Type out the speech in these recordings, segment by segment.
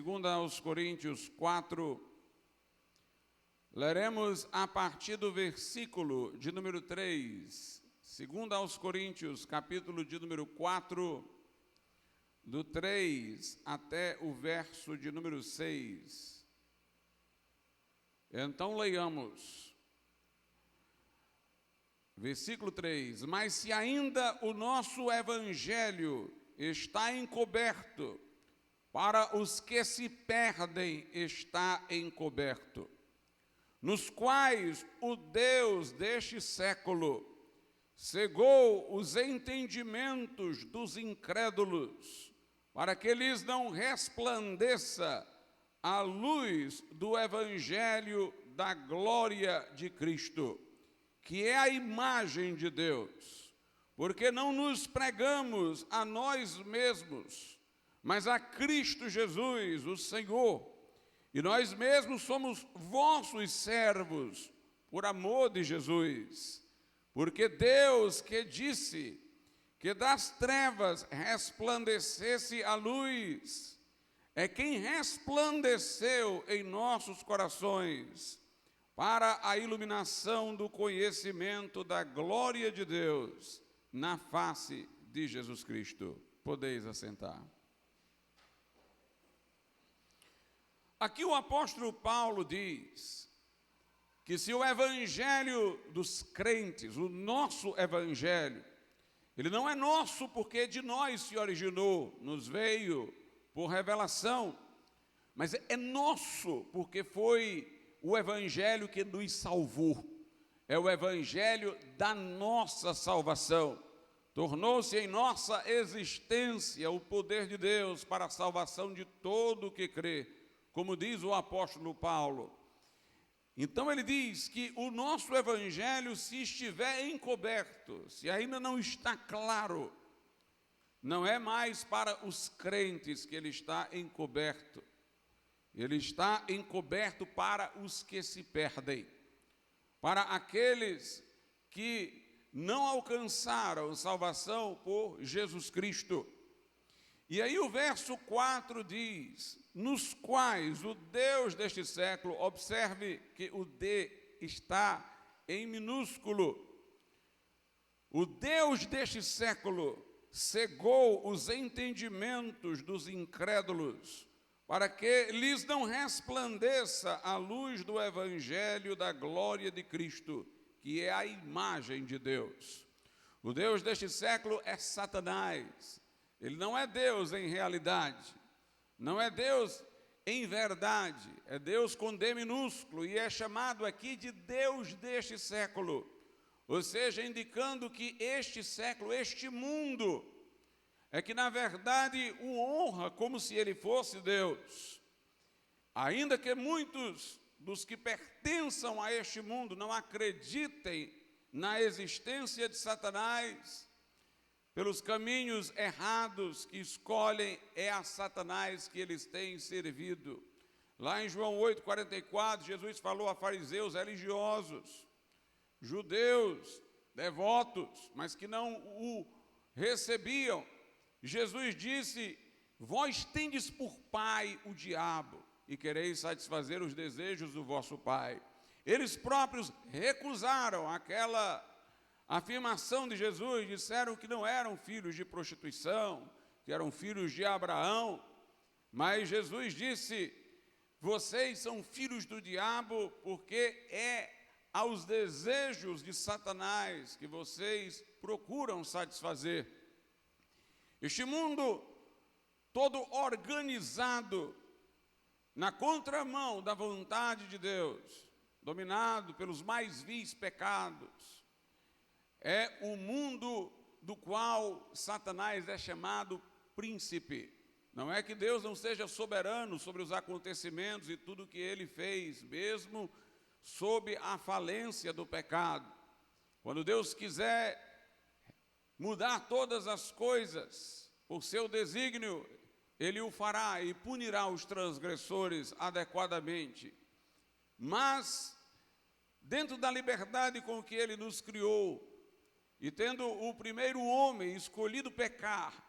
Segunda aos Coríntios 4, leremos a partir do versículo de número 3. Segunda aos Coríntios, capítulo de número 4, do 3 até o verso de número 6. Então leiamos. Versículo 3. Mas se ainda o nosso evangelho está encoberto, para os que se perdem está encoberto, nos quais o Deus deste século cegou os entendimentos dos incrédulos, para que lhes não resplandeça a luz do evangelho da glória de Cristo, que é a imagem de Deus. Porque não nos pregamos a nós mesmos, mas a Cristo Jesus, o Senhor, e nós mesmos somos vossos servos, por amor de Jesus. Porque Deus que disse que das trevas resplandecesse a luz, é quem resplandeceu em nossos corações, para a iluminação do conhecimento da glória de Deus, na face de Jesus Cristo. Podeis assentar. Aqui o apóstolo Paulo diz que se o evangelho dos crentes, o nosso evangelho, ele não é nosso porque de nós se originou, nos veio por revelação, mas é nosso porque foi o evangelho que nos salvou, é o evangelho da nossa salvação. Tornou-se em nossa existência o poder de Deus para a salvação de todo o que crê, como diz o apóstolo Paulo. Então ele diz que o nosso evangelho, se estiver encoberto, se ainda não está claro, não é mais para os crentes que ele está encoberto. Ele está encoberto para os que se perdem, para aqueles que não alcançaram salvação por Jesus Cristo. E aí o verso 4 diz: nos quais o Deus deste século, observe que o D está em minúsculo, o Deus deste século cegou os entendimentos dos incrédulos, para que lhes não resplandeça a luz do evangelho da glória de Cristo, que é a imagem de Deus. O Deus deste século é Satanás. Ele não é Deus em realidade, não é Deus em verdade, é Deus com D minúsculo, e é chamado aqui de Deus deste século, ou seja, indicando que este século, este mundo, é que na verdade o honra como se ele fosse Deus. Ainda que muitos dos que pertençam a este mundo não acreditem na existência de Satanás, pelos caminhos errados que escolhem, é a Satanás que eles têm servido. Lá em João 8,44, Jesus falou a fariseus religiosos, judeus, devotos, mas que não o recebiam. Jesus disse: vós tendes por pai o diabo, e quereis satisfazer os desejos do vosso pai. Eles próprios recusaram aquela afirmação de Jesus, disseram que não eram filhos de prostituição, que eram filhos de Abraão, mas Jesus disse: vocês são filhos do diabo, porque é aos desejos de Satanás que vocês procuram satisfazer. Este mundo todo organizado na contramão da vontade de Deus, dominado pelos mais vis pecados, é o mundo do qual Satanás é chamado príncipe. Não é que Deus não seja soberano sobre os acontecimentos e tudo que ele fez, mesmo sob a falência do pecado. Quando Deus quiser mudar todas as coisas por seu desígnio, ele o fará e punirá os transgressores adequadamente. Mas, dentro da liberdade com que ele nos criou, e tendo o primeiro homem escolhido pecar,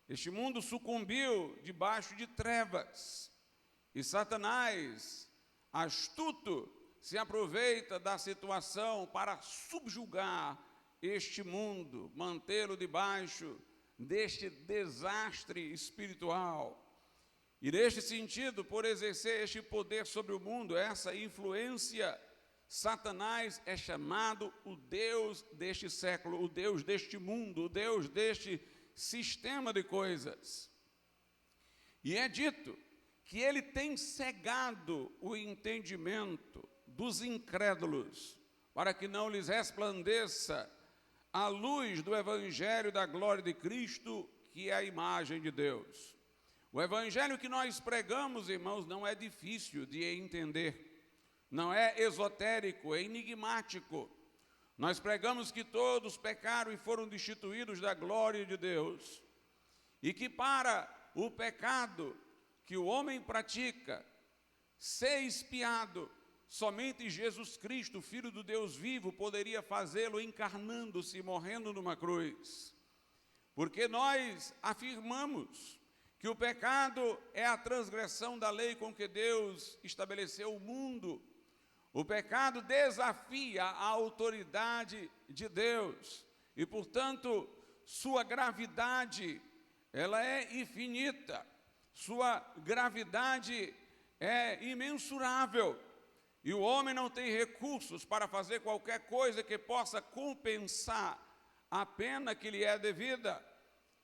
este mundo sucumbiu debaixo de trevas. E Satanás, astuto, se aproveita da situação para subjugar este mundo, mantê-lo debaixo deste desastre espiritual. E neste sentido, por exercer este poder sobre o mundo, essa influência, Satanás é chamado o Deus deste século, o Deus deste mundo, o Deus deste sistema de coisas. E é dito que ele tem cegado o entendimento dos incrédulos, para que não lhes resplandeça a luz do Evangelho da glória de Cristo, que é a imagem de Deus. O Evangelho que nós pregamos, irmãos, não é difícil de entender. Não é esotérico, é enigmático. Nós pregamos que todos pecaram e foram destituídos da glória de Deus, e que para o pecado que o homem pratica ser expiado, somente Jesus Cristo, Filho do Deus vivo, poderia fazê-lo encarnando-se, morrendo numa cruz. Porque nós afirmamos que o pecado é a transgressão da lei com que Deus estabeleceu o mundo. O pecado desafia a autoridade de Deus e, portanto, sua gravidade, ela é infinita, sua gravidade é imensurável, e o homem não tem recursos para fazer qualquer coisa que possa compensar a pena que lhe é devida.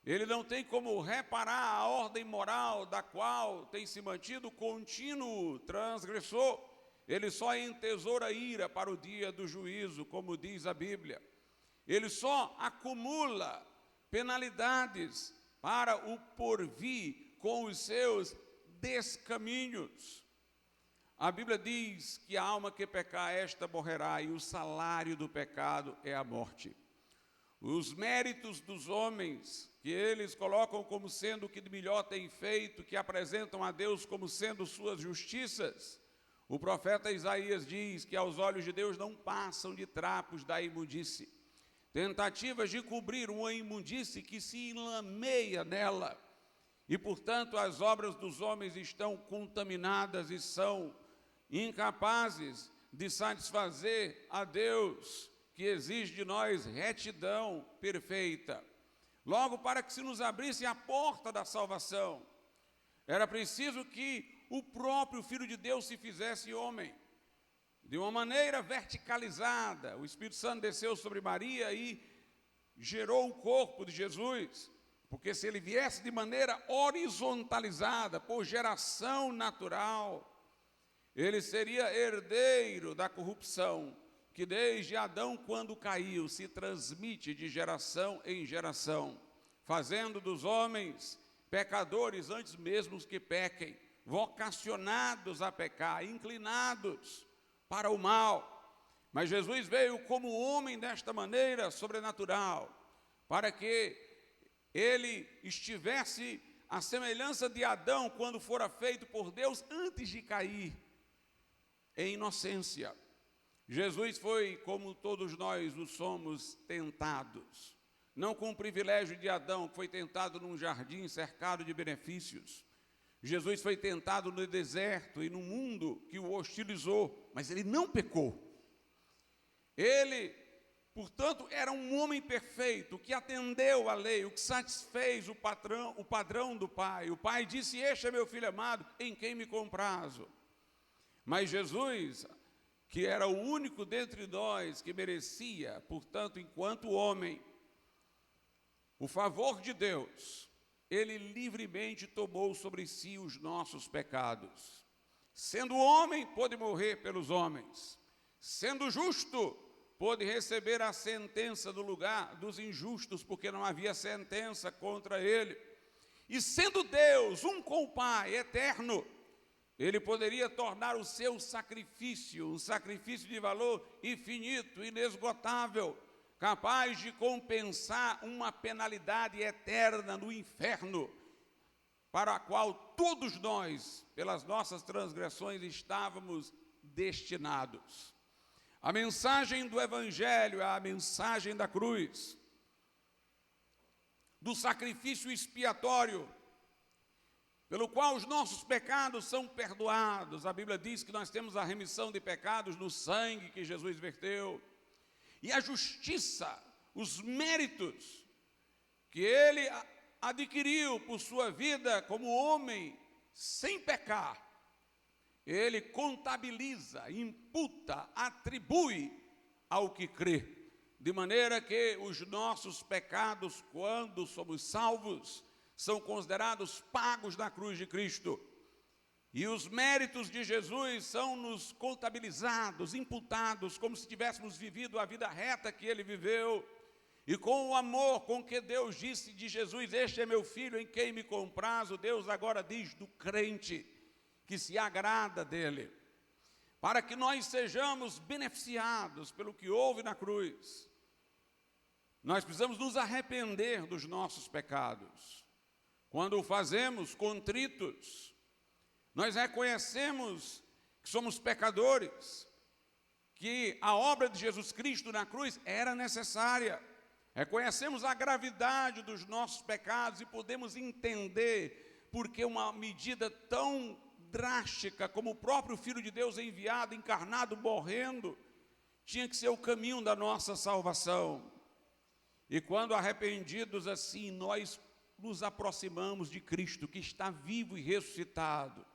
Ele não tem como reparar a ordem moral da qual tem se mantido contínuo transgressor. Ele só entesoura ira para o dia do juízo, como diz a Bíblia. Ele só acumula penalidades para o porvir com os seus descaminhos. A Bíblia diz que a alma que pecar, esta morrerá, e o salário do pecado é a morte. Os méritos dos homens, que eles colocam como sendo o que de melhor têm feito, que apresentam a Deus como sendo suas justiças, o profeta Isaías diz que aos olhos de Deus não passam de trapos da imundície, tentativas de cobrir uma imundície que se enlameia nela, e portanto as obras dos homens estão contaminadas e são incapazes de satisfazer a Deus, que exige de nós retidão perfeita. Logo, para que se nos abrisse a porta da salvação, era preciso que o próprio Filho de Deus se fizesse homem, de uma maneira verticalizada. O Espírito Santo desceu sobre Maria e gerou o corpo de Jesus, porque se ele viesse de maneira horizontalizada, por geração natural, ele seria herdeiro da corrupção, que desde Adão, quando caiu, se transmite de geração em geração, fazendo dos homens pecadores antes mesmo que pequem, vocacionados a pecar, inclinados para o mal. Mas Jesus veio como homem desta maneira sobrenatural, para que ele estivesse à semelhança de Adão, quando fora feito por Deus antes de cair em inocência. Jesus foi, como todos nós o somos, tentados, não com o privilégio de Adão, que foi tentado num jardim cercado de benefícios. Jesus foi tentado no deserto e no mundo que o hostilizou, mas ele não pecou. Ele, portanto, era um homem perfeito, que atendeu à lei, o que satisfez o padrão do Pai. O Pai disse: este é meu filho amado, em quem me comprazo. Mas Jesus, que era o único dentre nós que merecia, portanto, enquanto homem, o favor de Deus, ele livremente tomou sobre si os nossos pecados. Sendo homem, pôde morrer pelos homens. Sendo justo, pôde receber a sentença do lugar dos injustos, porque não havia sentença contra ele. E sendo Deus, um com o Pai, eterno, ele poderia tornar o seu sacrifício, um sacrifício de valor infinito, inesgotável, capaz de compensar uma penalidade eterna no inferno, para a qual todos nós, pelas nossas transgressões, estávamos destinados. A mensagem do Evangelho é a mensagem da cruz, do sacrifício expiatório, pelo qual os nossos pecados são perdoados. A Bíblia diz que nós temos a remissão de pecados no sangue que Jesus verteu. E a justiça, os méritos que ele adquiriu por sua vida como homem sem pecar, ele contabiliza, imputa, atribui ao que crê. De maneira que os nossos pecados, quando somos salvos, são considerados pagos na cruz de Cristo. E os méritos de Jesus são nos contabilizados, imputados, como se tivéssemos vivido a vida reta que ele viveu. E com o amor com que Deus disse de Jesus: este é meu filho em quem me comprazo, Deus agora diz do crente que se agrada dele. Para que nós sejamos beneficiados pelo que houve na cruz, nós precisamos nos arrepender dos nossos pecados. Quando o fazemos contritos, nós reconhecemos que somos pecadores, que a obra de Jesus Cristo na cruz era necessária. Reconhecemos a gravidade dos nossos pecados e podemos entender porque uma medida tão drástica como o próprio Filho de Deus enviado, encarnado, morrendo, tinha que ser o caminho da nossa salvação. E quando arrependidos assim, nós nos aproximamos de Cristo, que está vivo e ressuscitado,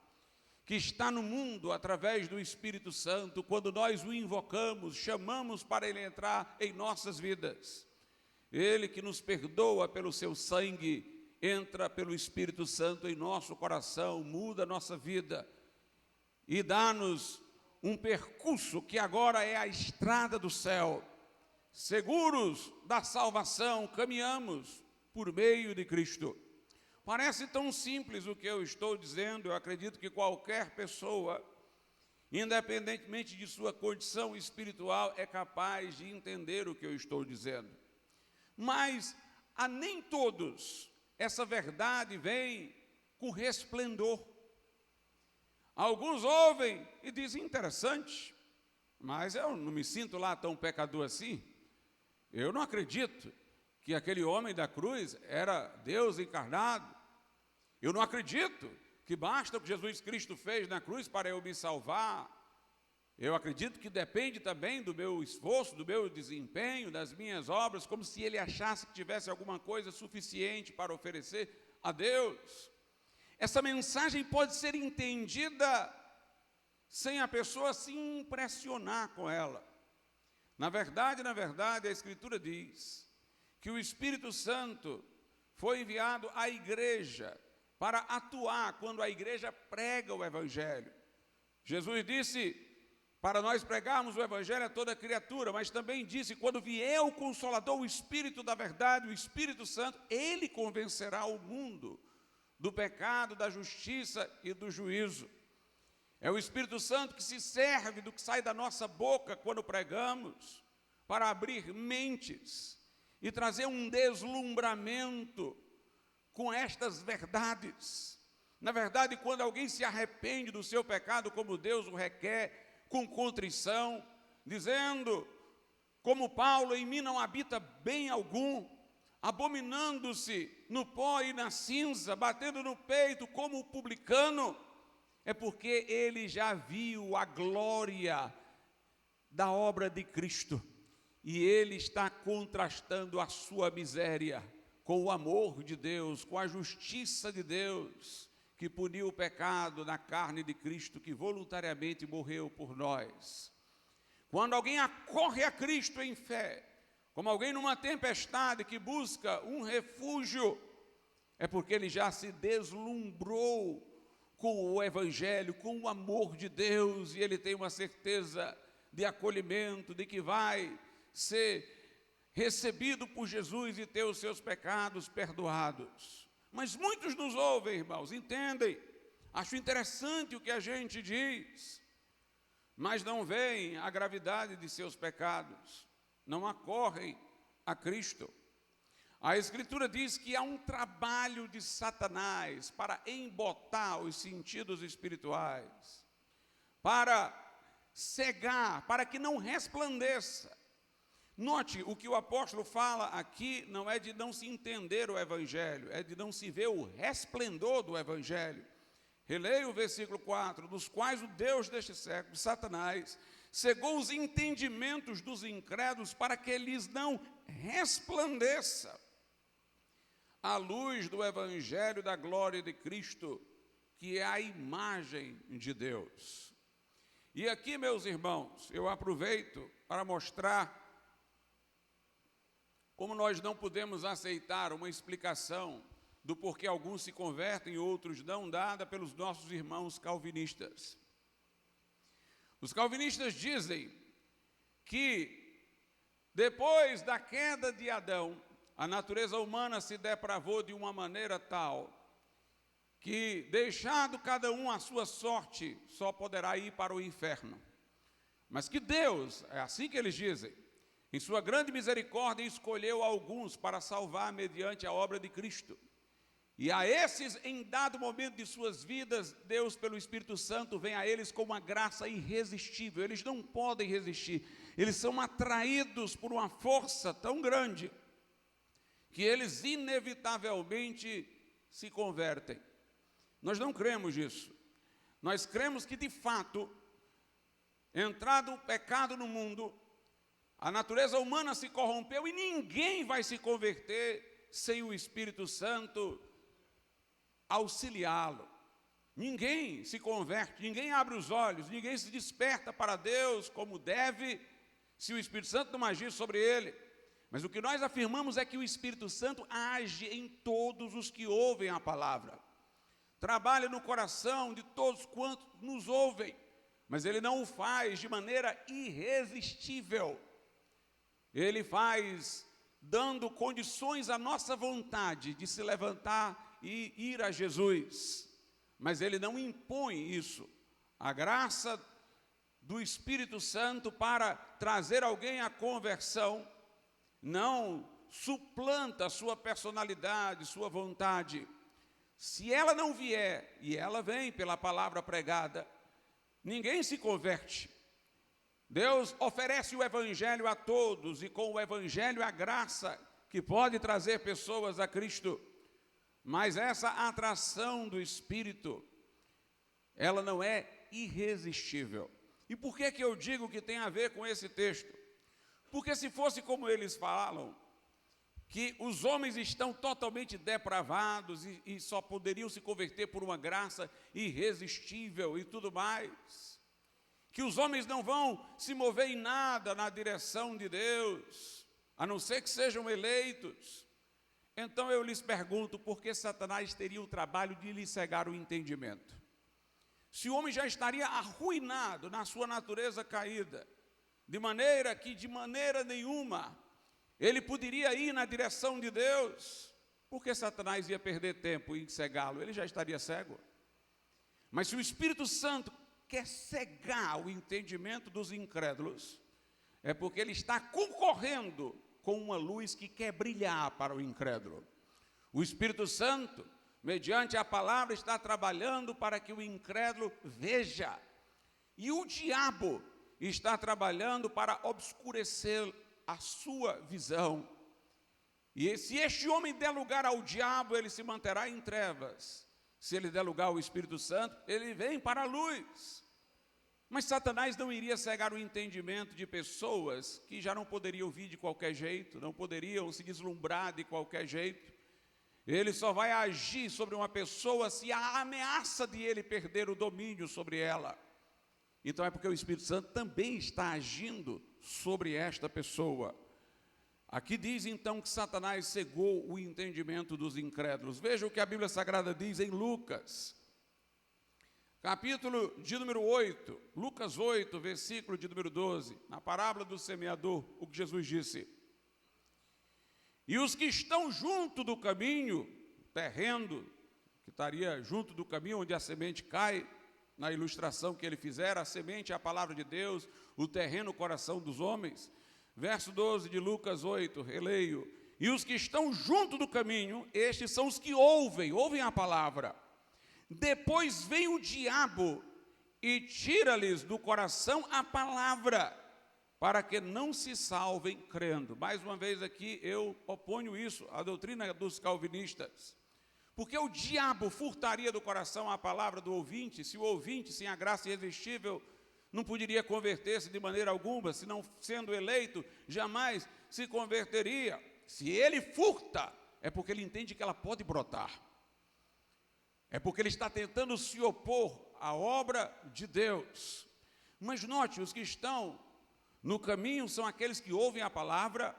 que está no mundo através do Espírito Santo. Quando nós o invocamos, chamamos para ele entrar em nossas vidas. Ele que nos perdoa pelo seu sangue, entra pelo Espírito Santo em nosso coração, muda a nossa vida e dá-nos um percurso que agora é a estrada do céu. Seguros da salvação, caminhamos por meio de Cristo. Parece tão simples o que eu estou dizendo. Eu acredito que qualquer pessoa, independentemente de sua condição espiritual, é capaz de entender o que eu estou dizendo. Mas a nem todos essa verdade vem com resplendor. Alguns ouvem e dizem: interessante, mas eu não me sinto lá tão pecador assim. Eu não acredito que aquele homem da cruz era Deus encarnado. Eu não acredito que basta o que Jesus Cristo fez na cruz para eu me salvar. Eu acredito que depende também do meu esforço, do meu desempenho, das minhas obras, como se ele achasse que tivesse alguma coisa suficiente para oferecer a Deus. Essa mensagem pode ser entendida sem a pessoa se impressionar com ela. Na verdade, a Escritura diz que o Espírito Santo foi enviado à igreja para atuar quando a igreja prega o Evangelho. Jesus disse para nós pregarmos o Evangelho a toda criatura, mas também disse: quando vier o Consolador, o Espírito da verdade, o Espírito Santo, ele convencerá o mundo do pecado, da justiça e do juízo. É o Espírito Santo que se serve do que sai da nossa boca quando pregamos, para abrir mentes e trazer um deslumbramento com estas verdades. Na verdade, quando alguém se arrepende do seu pecado, como Deus o requer, com contrição, dizendo, como Paulo: em mim não habita bem algum, abominando-se no pó e na cinza, batendo no peito como o publicano, é porque ele já viu a glória da obra de Cristo, e ele está contrastando a sua miséria com o amor de Deus, com a justiça de Deus, que puniu o pecado na carne de Cristo, que voluntariamente morreu por nós. Quando alguém acorre a Cristo em fé, como alguém numa tempestade que busca um refúgio, é porque ele já se deslumbrou com o Evangelho, com o amor de Deus, e ele tem uma certeza de acolhimento, de que vai ser recebido por Jesus e ter os seus pecados perdoados. Mas muitos nos ouvem, irmãos, entendem, acham interessante o que a gente diz, mas não veem a gravidade de seus pecados, não acorrem a Cristo. A Escritura diz que há um trabalho de Satanás para embotar os sentidos espirituais, para cegar, para que não resplandeça. Note, o que o apóstolo fala aqui não é de não se entender o evangelho, é de não se ver o resplendor do evangelho. Releia o versículo 4, dos quais o Deus deste século, Satanás, cegou os entendimentos dos incrédulos para que lhes não resplandeça a luz do evangelho da glória de Cristo, que é a imagem de Deus. E aqui, meus irmãos, eu aproveito para mostrar como nós não podemos aceitar uma explicação do porquê alguns se convertem e outros não, dada pelos nossos irmãos calvinistas. Os calvinistas dizem que depois da queda de Adão, a natureza humana se depravou de uma maneira tal que, deixado cada um à sua sorte, só poderá ir para o inferno. Mas que Deus, é assim que eles dizem, em sua grande misericórdia, escolheu alguns para salvar mediante a obra de Cristo. E a esses, em dado momento de suas vidas, Deus, pelo Espírito Santo, vem a eles com uma graça irresistível. Eles não podem resistir. Eles são atraídos por uma força tão grande que eles inevitavelmente se convertem. Nós não cremos nisso. Nós cremos que, de fato, entrado o pecado no mundo, a natureza humana se corrompeu e ninguém vai se converter sem o Espírito Santo auxiliá-lo. Ninguém se converte, ninguém abre os olhos, ninguém se desperta para Deus como deve, se o Espírito Santo não agir sobre ele. Mas o que nós afirmamos é que o Espírito Santo age em todos os que ouvem a palavra. Trabalha no coração de todos quantos nos ouvem, mas ele não o faz de maneira irresistível. Ele faz dando condições à nossa vontade de se levantar e ir a Jesus. Mas ele não impõe isso. A graça do Espírito Santo para trazer alguém à conversão não suplanta a sua personalidade, sua vontade. Se ela não vier, e ela vem pela palavra pregada, ninguém se converte. Deus oferece o evangelho a todos, e com o evangelho a graça que pode trazer pessoas a Cristo. Mas essa atração do Espírito, ela não é irresistível. E por que eu digo que tem a ver com esse texto? Porque se fosse como eles falam, que os homens estão totalmente depravados e só poderiam se converter por uma graça irresistível e tudo mais, que os homens não vão se mover em nada na direção de Deus, a não ser que sejam eleitos, então eu lhes pergunto, por que Satanás teria o trabalho de lhes cegar o entendimento? Se o homem já estaria arruinado na sua natureza caída, de maneira que de maneira nenhuma ele poderia ir na direção de Deus, por que Satanás ia perder tempo em cegá-lo? Ele já estaria cego. Mas se o Espírito Santo quer cegar o entendimento dos incrédulos, é porque ele está concorrendo com uma luz que quer brilhar para o incrédulo. O Espírito Santo, mediante a palavra, está trabalhando para que o incrédulo veja. E o diabo está trabalhando para obscurecer a sua visão. E se este homem der lugar ao diabo, ele se manterá em trevas. Se ele der lugar ao Espírito Santo, ele vem para a luz. Mas Satanás não iria cegar o entendimento de pessoas que já não poderiam vir de qualquer jeito, não poderiam se deslumbrar de qualquer jeito. Ele só vai agir sobre uma pessoa se há ameaça de ele perder o domínio sobre ela. Então é porque o Espírito Santo também está agindo sobre esta pessoa. Aqui diz então que Satanás cegou o entendimento dos incrédulos. Veja o que a Bíblia Sagrada diz em Lucas, capítulo de número 8, Lucas 8, versículo de número 12, na parábola do semeador, o que Jesus disse: e os que estão junto do caminho, terreno, que estaria junto do caminho onde a semente cai, na ilustração que ele fizera, a semente é a palavra de Deus, o terreno, o coração dos homens. Verso 12 de Lucas 8, releio: e os que estão junto do caminho, estes são os que ouvem a palavra. Depois vem o diabo e tira-lhes do coração a palavra, para que não se salvem crendo. Mais uma vez aqui eu oponho isso à doutrina dos calvinistas. Porque o diabo furtaria do coração a palavra do ouvinte, se o ouvinte, sem a graça irresistível, não poderia converter-se de maneira alguma, se não sendo eleito, jamais se converteria. Se ele furta, é porque ele entende que ela pode brotar. É porque ele está tentando se opor à obra de Deus. Mas note, os que estão no caminho são aqueles que ouvem a palavra,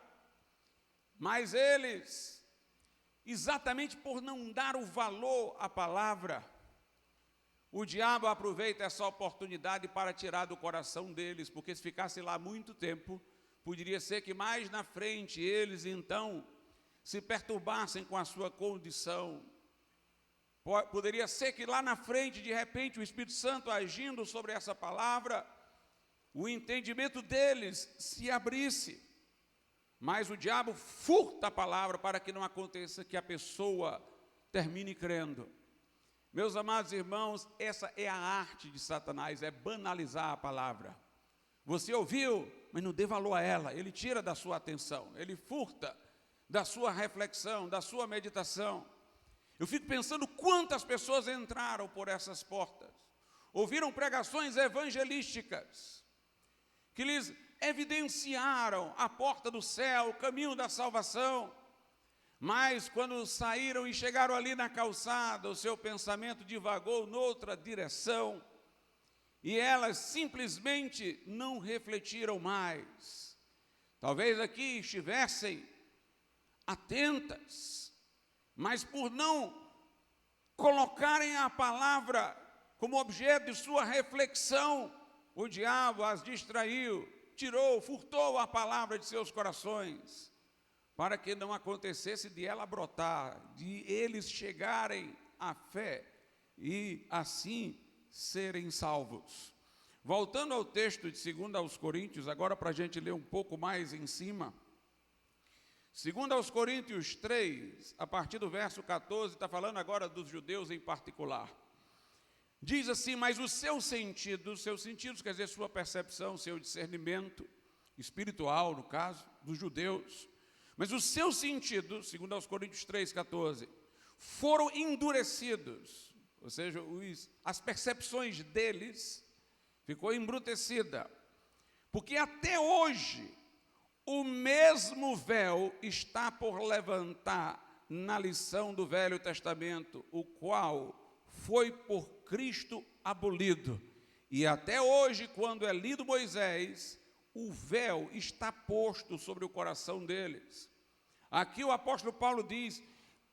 mas eles, exatamente por não dar o valor à palavra, o diabo aproveita essa oportunidade para tirar do coração deles, porque se ficasse lá muito tempo, poderia ser que mais na frente eles então se perturbassem com a sua condição. Poderia ser que lá na frente, de repente, o Espírito Santo agindo sobre essa palavra, o entendimento deles se abrisse. Mas o diabo furta a palavra para que não aconteça que a pessoa termine crendo. Meus amados irmãos, essa é a arte de Satanás, é banalizar a palavra. Você ouviu, mas não dê valor a ela, ele tira da sua atenção, ele furta da sua reflexão, da sua meditação. Eu fico pensando quantas pessoas entraram por essas portas, ouviram pregações evangelísticas, que lhes evidenciaram a porta do céu, o caminho da salvação, mas quando saíram e chegaram ali na calçada, o seu pensamento divagou noutra direção, e elas simplesmente não refletiram mais. Talvez aqui estivessem atentas, mas por não colocarem a palavra como objeto de sua reflexão, o diabo as distraiu, tirou, furtou a palavra de seus corações, para que não acontecesse de ela brotar, de eles chegarem à fé e assim serem salvos. Voltando ao texto de 2 aos Coríntios, agora para a gente ler um pouco mais em cima. 2 aos Coríntios 3, a partir do verso 14, está falando agora dos judeus em particular. Diz assim: mas os seus sentidos quer dizer sua percepção, seu discernimento espiritual, no caso, dos judeus, mas os seus sentidos, 2 aos Coríntios 3, 14, foram endurecidos, ou seja, as percepções deles ficou embrutecida, porque até hoje o mesmo véu está por levantar na lição do Velho Testamento, o qual foi por Cristo abolido. E até hoje, quando é lido Moisés, o véu está posto sobre o coração deles. Aqui o apóstolo Paulo diz: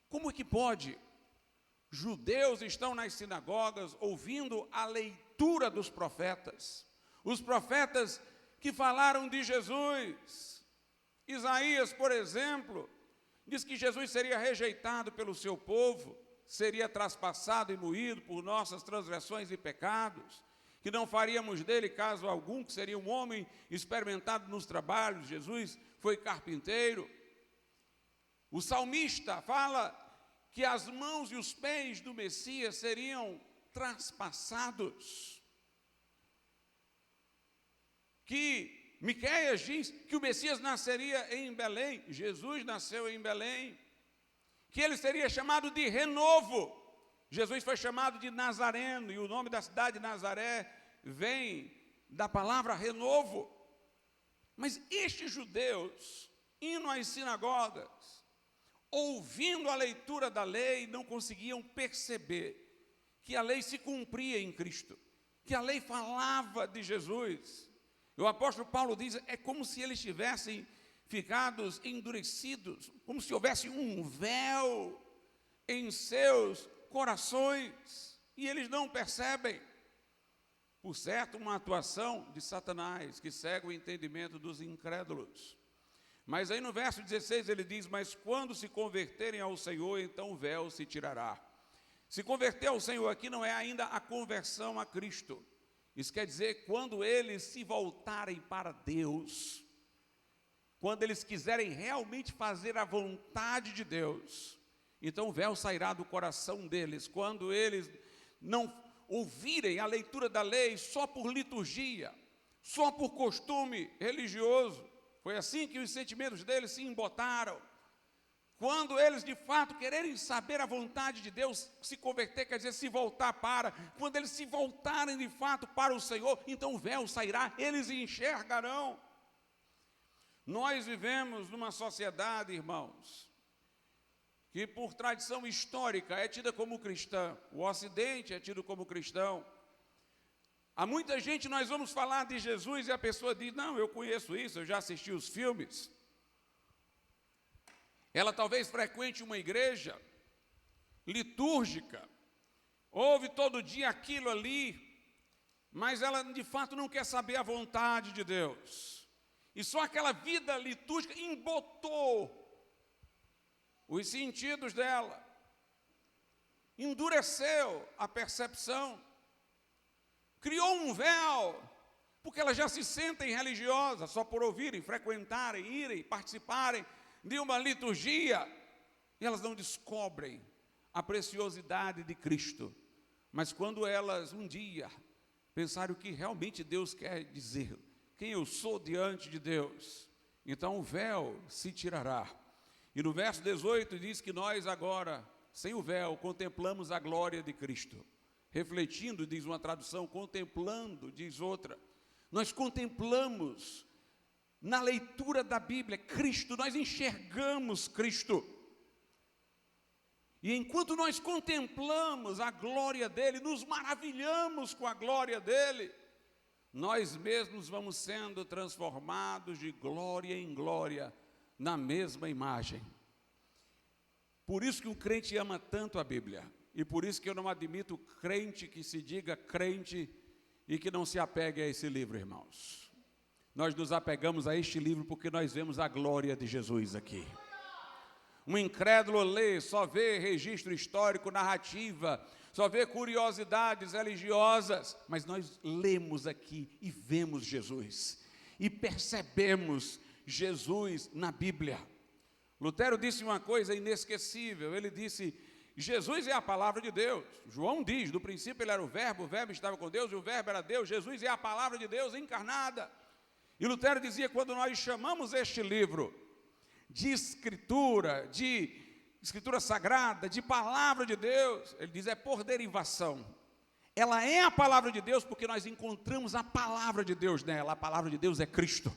como que pode? Judeus estão nas sinagogas ouvindo a leitura dos profetas, os profetas que falaram de Jesus. Isaías, por exemplo, diz que Jesus seria rejeitado pelo seu povo, seria traspassado e moído por nossas transgressões e pecados, que não faríamos dele caso algum, que seria um homem experimentado nos trabalhos. Jesus foi carpinteiro. O salmista fala que as mãos e os pés do Messias seriam traspassados, que Miqueias diz que o Messias nasceria em Belém, Jesus nasceu em Belém, que ele seria chamado de renovo. Jesus foi chamado de Nazareno, e o nome da cidade de Nazaré vem da palavra renovo. Mas estes judeus, indo às sinagogas, ouvindo a leitura da lei, não conseguiam perceber que a lei se cumpria em Cristo, que a lei falava de Jesus. O apóstolo Paulo diz, é como se eles tivessem ficados endurecidos, como se houvesse um véu em seus corações, e eles não percebem. Por certo, uma atuação de Satanás, que cega o entendimento dos incrédulos. Mas aí no verso 16 ele diz: mas quando se converterem ao Senhor, então o véu se tirará. Se converter ao Senhor aqui não é ainda a conversão a Cristo. Isso quer dizer, quando eles se voltarem para Deus, quando eles quiserem realmente fazer a vontade de Deus, então o véu sairá do coração deles. Quando eles não ouvirem a leitura da lei só por liturgia, só por costume religioso. Foi assim que os sentimentos deles se embotaram. Quando eles de fato quererem saber a vontade de Deus, se converter, quer dizer, se voltar para, quando eles se voltarem de fato para o Senhor, então o véu sairá, eles enxergarão. Nós vivemos numa sociedade, irmãos, que por tradição histórica é tida como cristã, o Ocidente é tido como cristão. Há muita gente, nós vamos falar de Jesus e a pessoa diz, não, eu conheço isso, eu já assisti os filmes. Ela talvez frequente uma igreja litúrgica, ouve todo dia aquilo ali, mas ela de fato não quer saber a vontade de Deus. E só aquela vida litúrgica embotou os sentidos dela, endureceu a percepção, criou um véu, porque elas já se sentem religiosas só por ouvirem, frequentarem, irem, participarem de uma liturgia, e elas não descobrem a preciosidade de Cristo. Mas quando elas um dia pensarem o que realmente Deus quer dizer, quem eu sou diante de Deus, então o véu se tirará. E no verso 18 diz que nós agora, sem o véu, contemplamos a glória de Cristo. Refletindo, diz uma tradução, contemplando, diz outra. Nós contemplamos na leitura da Bíblia Cristo, nós enxergamos Cristo. E enquanto nós contemplamos a glória dele, nos maravilhamos com a glória dele, nós mesmos vamos sendo transformados de glória em glória na mesma imagem. Por isso que um crente ama tanto a Bíblia, e por isso que eu não admito crente que se diga crente e que não se apegue a esse livro, irmãos. Nós nos apegamos a este livro porque nós vemos a glória de Jesus aqui. Um incrédulo lê, só vê registro histórico, narrativa, só vê curiosidades religiosas, mas nós lemos aqui e vemos Jesus, e percebemos Jesus na Bíblia. Lutero disse uma coisa inesquecível, ele disse, Jesus é a palavra de Deus. João diz, no princípio ele era o verbo estava com Deus e o verbo era Deus. Jesus é a palavra de Deus encarnada. E Lutero dizia, quando nós chamamos este livro de escritura sagrada, de palavra de Deus, ele diz, é por derivação. Ela é a palavra de Deus porque nós encontramos a palavra de Deus nela. A palavra de Deus é Cristo.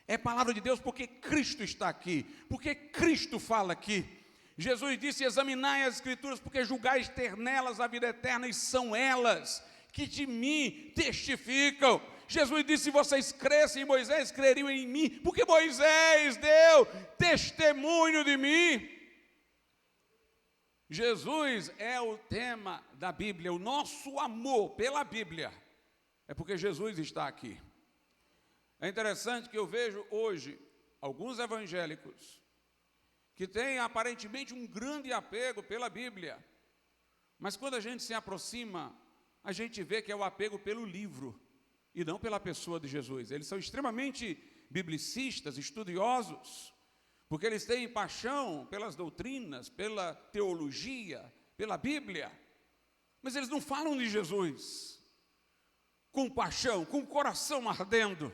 É a palavra de Deus porque Cristo está aqui, porque Cristo fala aqui. Jesus disse, examinai as escrituras porque julgais ter nelas a vida eterna, e são elas que de mim testificam. Jesus disse, se vocês crescem em Moisés, creriam em mim, porque Moisés deu testemunho de mim. Jesus é o tema da Bíblia, o nosso amor pela Bíblia, é porque Jesus está aqui. É interessante que eu vejo hoje alguns evangélicos que têm aparentemente um grande apego pela Bíblia, mas quando a gente se aproxima, a gente vê que é o apego pelo livro e não pela pessoa de Jesus. Eles são extremamente biblicistas, estudiosos, porque eles têm paixão pelas doutrinas, pela teologia, pela Bíblia, mas eles não falam de Jesus com paixão, com o coração ardendo.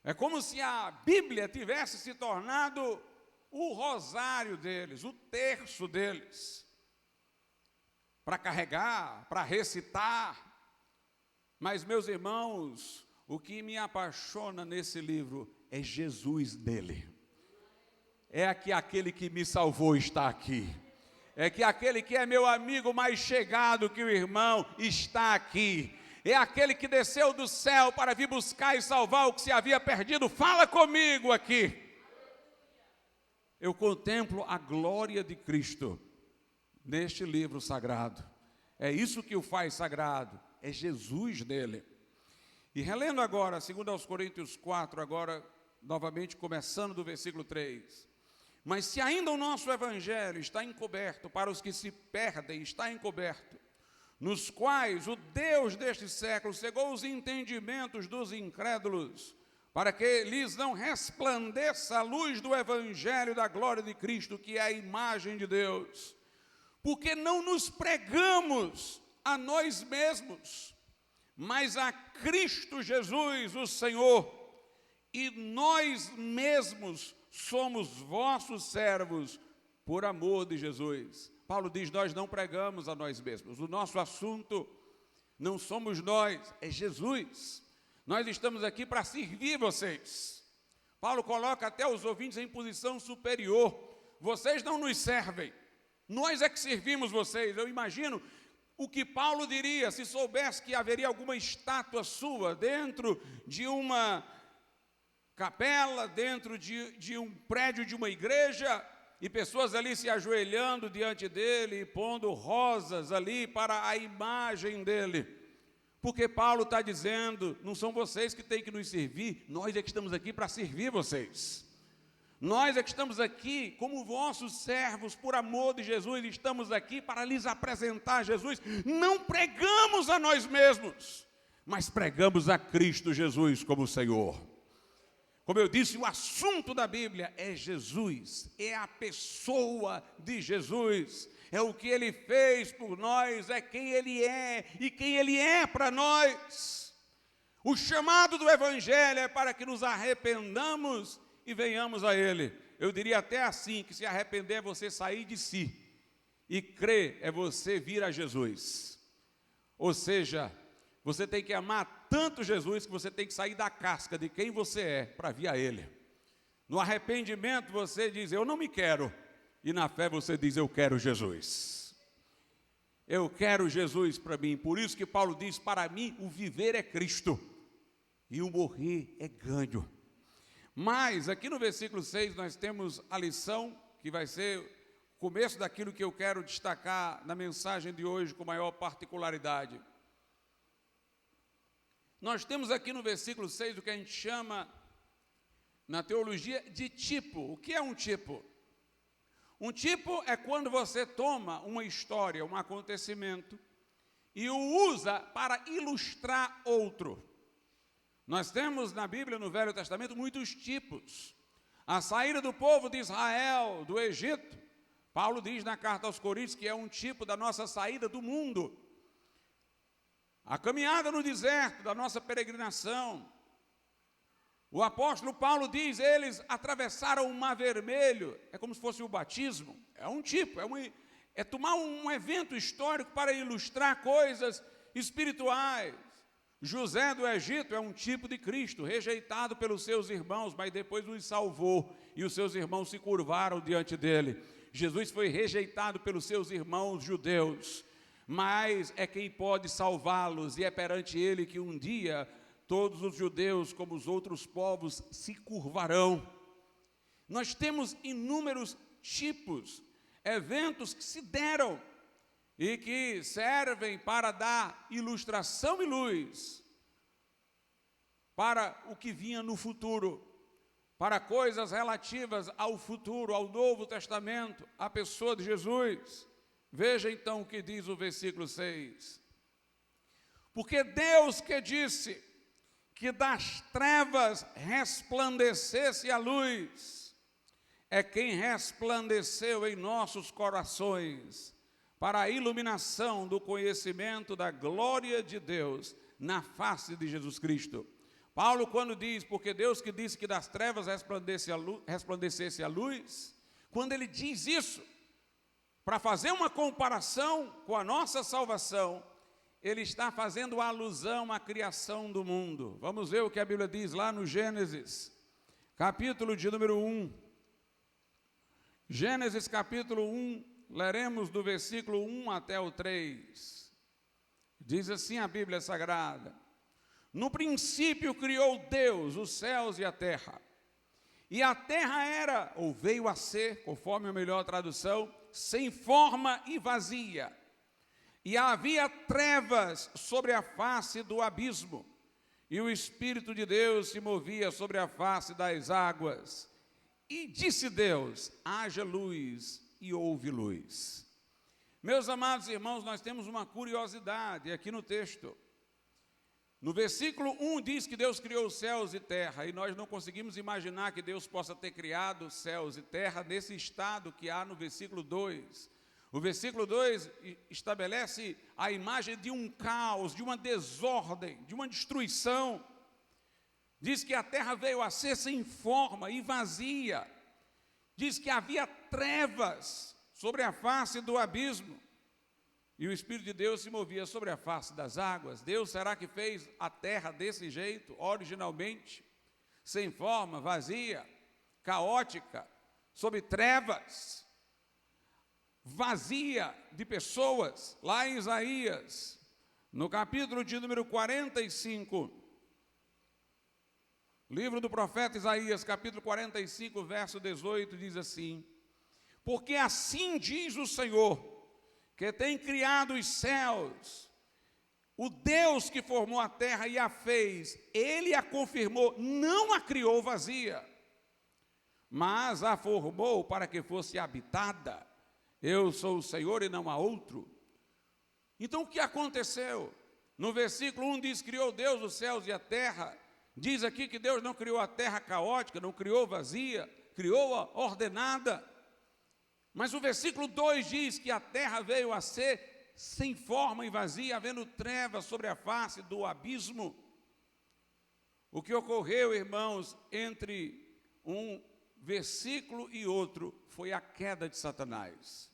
É como se a Bíblia tivesse se tornado o rosário deles, o terço deles, para carregar, para recitar. Mas, meus irmãos, o que me apaixona nesse livro é Jesus dele. É que aquele que me salvou está aqui. É que aquele que é meu amigo mais chegado que o irmão está aqui. É aquele que desceu do céu para vir buscar e salvar o que se havia perdido. Fala comigo aqui. Eu contemplo a glória de Cristo neste livro sagrado. É isso que o faz sagrado. É Jesus nele. E relendo agora, 2 Coríntios 4, agora novamente começando do versículo 3. Mas se ainda o nosso evangelho está encoberto, para os que se perdem está encoberto, nos quais o Deus deste século cegou os entendimentos dos incrédulos, para que lhes não resplandeça a luz do evangelho da glória de Cristo, que é a imagem de Deus. Porque não nos pregamos a nós mesmos, mas a Cristo Jesus, o Senhor, e nós mesmos somos vossos servos por amor de Jesus. Paulo diz, nós não pregamos a nós mesmos, o nosso assunto não somos nós, é Jesus. Nós estamos aqui para servir vocês. Paulo coloca até os ouvintes em posição superior. Vocês não nos servem, nós é que servimos vocês. Eu imagino o que Paulo diria se soubesse que haveria alguma estátua sua dentro de uma capela, dentro de um prédio de uma igreja, e pessoas ali se ajoelhando diante dele, e pondo rosas ali para a imagem dele. Porque Paulo está dizendo, não são vocês que têm que nos servir, nós é que estamos aqui para servir vocês. Nós é que estamos aqui como vossos servos, por amor de Jesus, estamos aqui para lhes apresentar Jesus. Não pregamos a nós mesmos, mas pregamos a Cristo Jesus como Senhor. Como eu disse, o assunto da Bíblia é Jesus, é a pessoa de Jesus, é o que Ele fez por nós, é quem Ele é e quem Ele é para nós. O chamado do Evangelho é para que nos arrependamos e venhamos a Ele. Eu diria até assim, que se arrepender é você sair de si, e crer é você vir a Jesus. Ou seja, você tem que amar tanto Jesus que você tem que sair da casca de quem você é para vir a Ele. No arrependimento você diz, eu não me quero. E na fé você diz, eu quero Jesus. Eu quero Jesus para mim. Por isso que Paulo diz, para mim o viver é Cristo e o morrer é ganho. Mas aqui no versículo 6 nós temos a lição que vai ser o começo daquilo que eu quero destacar na mensagem de hoje com maior particularidade. Nós temos aqui no versículo 6 o que a gente chama, na teologia, de tipo. O que é um tipo? Um tipo é quando você toma uma história, um acontecimento, e o usa para ilustrar outro. Nós temos na Bíblia, no Velho Testamento, muitos tipos. A saída do povo de Israel, do Egito, Paulo diz na carta aos Coríntios que é um tipo da nossa saída do mundo. A caminhada no deserto, da nossa peregrinação. O apóstolo Paulo diz, eles atravessaram o Mar Vermelho, é como se fosse o batismo, é um tipo, é tomar um evento histórico para ilustrar coisas espirituais. José do Egito é um tipo de Cristo, rejeitado pelos seus irmãos, mas depois os salvou, e os seus irmãos se curvaram diante dele. Jesus foi rejeitado pelos seus irmãos judeus, mas é quem pode salvá-los, e é perante ele que um dia todos os judeus, como os outros povos, se curvarão. Nós temos inúmeros tipos, eventos que se deram e que servem para dar ilustração e luz para o que vinha no futuro, para coisas relativas ao futuro, ao Novo Testamento, à pessoa de Jesus. Veja então o que diz o versículo 6. Porque Deus que disse que das trevas resplandecesse a luz, é quem resplandeceu em nossos corações para a iluminação do conhecimento da glória de Deus na face de Jesus Cristo. Paulo, quando diz, porque Deus que disse que das trevas resplandecesse a luz, quando ele diz isso, para fazer uma comparação com a nossa salvação, ele está fazendo alusão à criação do mundo. Vamos ver o que a Bíblia diz lá no Gênesis, capítulo de número 1. Gênesis capítulo 1, leremos do versículo 1 até o 3. Diz assim a Bíblia Sagrada: no princípio criou Deus os céus e a terra era, ou veio a ser, conforme a melhor tradução, sem forma e vazia. E havia trevas sobre a face do abismo, e o Espírito de Deus se movia sobre a face das águas. E disse Deus, haja luz, e houve luz. Meus amados irmãos, nós temos uma curiosidade aqui no texto. No versículo 1 diz que Deus criou os céus e terra, e nós não conseguimos imaginar que Deus possa ter criado céus e terra nesse estado que há no versículo 2. O versículo 2 estabelece a imagem de um caos, de uma desordem, de uma destruição. Diz que a terra veio a ser sem forma e vazia. Diz que havia trevas sobre a face do abismo. E o Espírito de Deus se movia sobre a face das águas. Deus, será que fez a terra desse jeito, originalmente? Sem forma, vazia, caótica, sob trevas, vazia de pessoas. Lá em Isaías, no capítulo de número 45, livro do profeta Isaías, capítulo 45, verso 18, diz assim: porque assim diz o Senhor, que tem criado os céus, o Deus que formou a terra e a fez, Ele a confirmou, não a criou vazia, mas a formou para que fosse habitada. Eu sou o Senhor e não há outro. Então o que aconteceu? No versículo 1 diz, criou Deus os céus e a terra. Diz aqui que Deus não criou a terra caótica, não criou vazia, criou-a ordenada. Mas o versículo 2 diz que a terra veio a ser sem forma e vazia, havendo trevas sobre a face do abismo. O que ocorreu, irmãos, entre um versículo e outro, foi a queda de Satanás.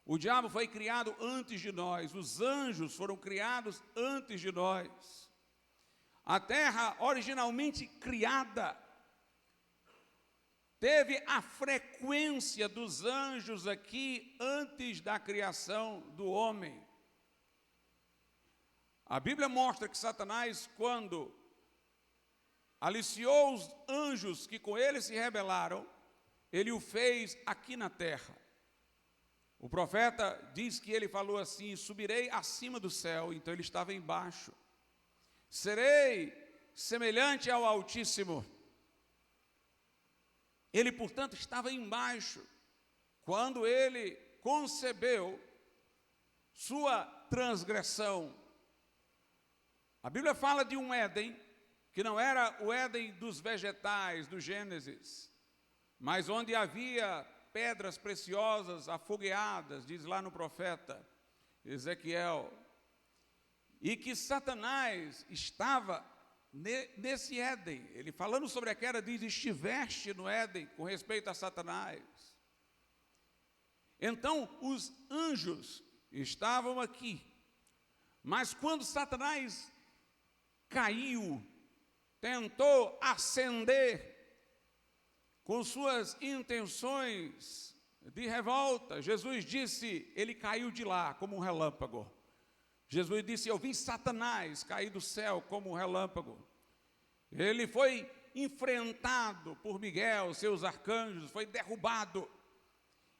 O diabo foi criado antes de nós, os anjos foram criados antes de nós. A terra, originalmente criada, teve a frequência dos anjos aqui antes da criação do homem. A Bíblia mostra que Satanás, quando aliciou os anjos que com ele se rebelaram, ele o fez aqui na terra. O profeta diz que ele falou assim: subirei acima do céu, então ele estava embaixo. Serei semelhante ao Altíssimo. Ele, portanto, estava embaixo, quando ele concebeu sua transgressão. A Bíblia fala de um Éden, que não era o Éden dos vegetais, do Gênesis, mas onde havia pedras preciosas afogueadas, diz lá no profeta Ezequiel, e que Satanás estava nesse Éden. Ele falando sobre a queda diz, estiveste no Éden, com respeito a Satanás. Então os anjos estavam aqui, mas quando Satanás caiu, tentou ascender com suas intenções de revolta, Jesus disse, ele caiu de lá como um relâmpago. Jesus disse, eu vi Satanás cair do céu como um relâmpago. Ele foi enfrentado por Miguel, seus arcanjos, foi derrubado.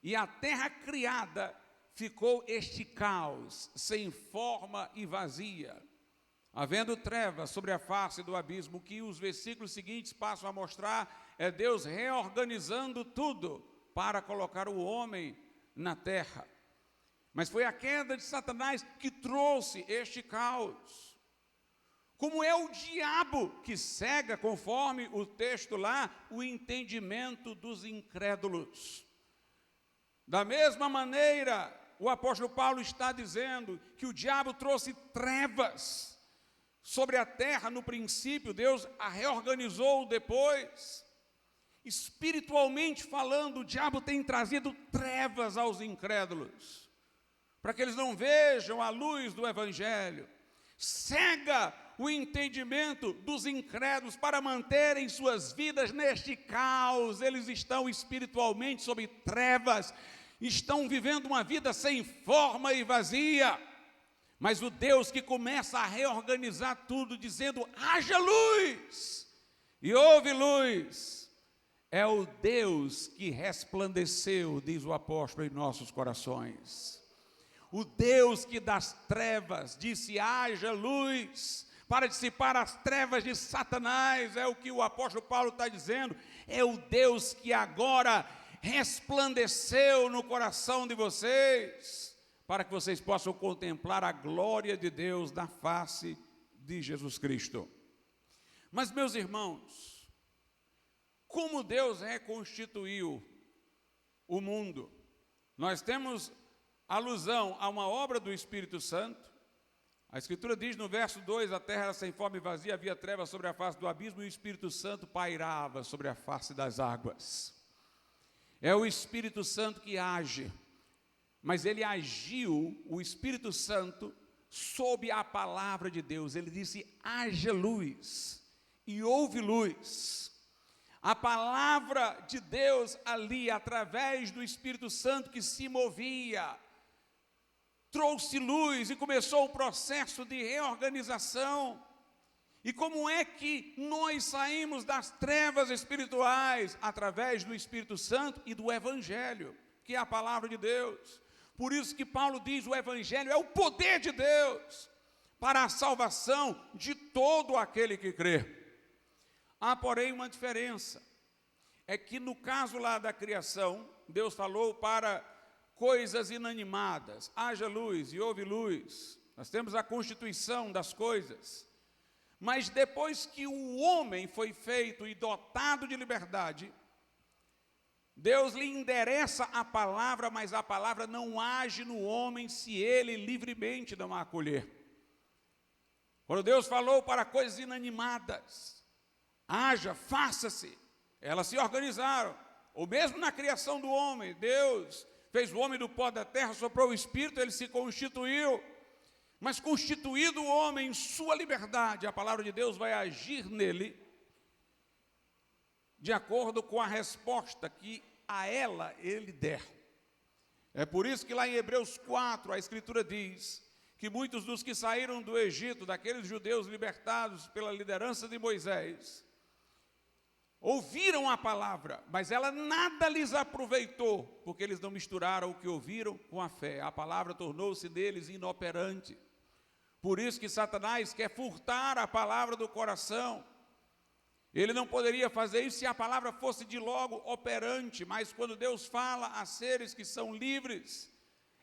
E a terra criada ficou este caos, sem forma e vazia, havendo trevas sobre a face do abismo. O que os versículos seguintes passam a mostrar é Deus reorganizando tudo para colocar o homem na terra. Mas foi a queda de Satanás que trouxe este caos. Como é o diabo que cega, conforme o texto lá, o entendimento dos incrédulos. Da mesma maneira, o apóstolo Paulo está dizendo que o diabo trouxe trevas sobre a terra no princípio, Deus a reorganizou depois. Espiritualmente falando, o diabo tem trazido trevas aos incrédulos, para que eles não vejam a luz do Evangelho. Cega o entendimento dos incrédulos para manterem suas vidas neste caos. Eles estão espiritualmente sob trevas, estão vivendo uma vida sem forma e vazia. Mas o Deus que começa a reorganizar tudo, dizendo, haja luz, e houve luz, é o Deus que resplandeceu, diz o apóstolo, em nossos corações. O Deus que das trevas disse, haja luz, para dissipar as trevas de Satanás, é o que o apóstolo Paulo está dizendo, é o Deus que agora resplandeceu no coração de vocês, para que vocês possam contemplar a glória de Deus na face de Jesus Cristo. Mas, meus irmãos, como Deus reconstituiu o mundo? nós temos alusão a uma obra do Espírito Santo. A Escritura diz no verso 2, a terra era sem forma e vazia, havia trevas sobre a face do abismo e o Espírito Santo pairava sobre a face das águas. É o Espírito Santo que age, mas ele agiu, o Espírito Santo, sob a palavra de Deus. Ele disse, haja luz, e houve luz. A palavra de Deus ali, através do Espírito Santo que se movia, trouxe luz e começou o processo de reorganização. E como é que nós saímos das trevas espirituais? Através do Espírito Santo e do Evangelho, que é a palavra de Deus. Por isso que Paulo diz, o Evangelho é o poder de Deus para a salvação de todo aquele que crê. Há, porém, uma diferença. É que no caso lá da criação, Deus falou para coisas inanimadas, haja luz e houve luz. Nós temos a constituição das coisas. Mas depois que o homem foi feito e dotado de liberdade, Deus lhe endereça a palavra, mas a palavra não age no homem se ele livremente não a acolher. Quando Deus falou para coisas inanimadas, haja, faça-se, elas se organizaram. Ou mesmo na criação do homem, Deus fez o homem do pó da terra, soprou o Espírito, ele se constituiu. Mas constituído o homem em sua liberdade, a palavra de Deus vai agir nele de acordo com a resposta que a ela ele der. É por isso que lá em Hebreus 4, a Escritura diz que muitos dos que saíram do Egito, daqueles judeus libertados pela liderança de Moisés, ouviram a palavra, mas ela nada lhes aproveitou, porque eles não misturaram o que ouviram com a fé. A palavra tornou-se deles inoperante. Por isso que Satanás quer furtar a palavra do coração. Ele não poderia fazer isso se a palavra fosse de logo operante, mas quando Deus fala a seres que são livres,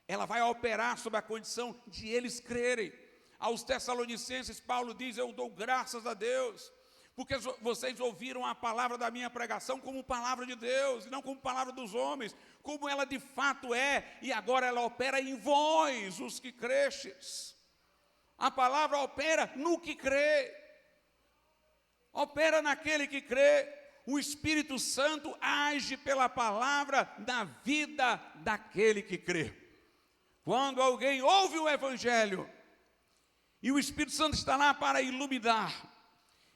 ela vai operar sob a condição de eles crerem. Aos Tessalonicenses, Paulo diz, eu dou graças a Deus, porque vocês ouviram a palavra da minha pregação como palavra de Deus, e não como palavra dos homens, como ela de fato é, e agora ela opera em vós, os que crestes. A palavra opera no que crê, opera naquele que crê. O Espírito Santo age pela palavra na vida daquele que crê. Quando alguém ouve o Evangelho, e o Espírito Santo está lá para iluminar,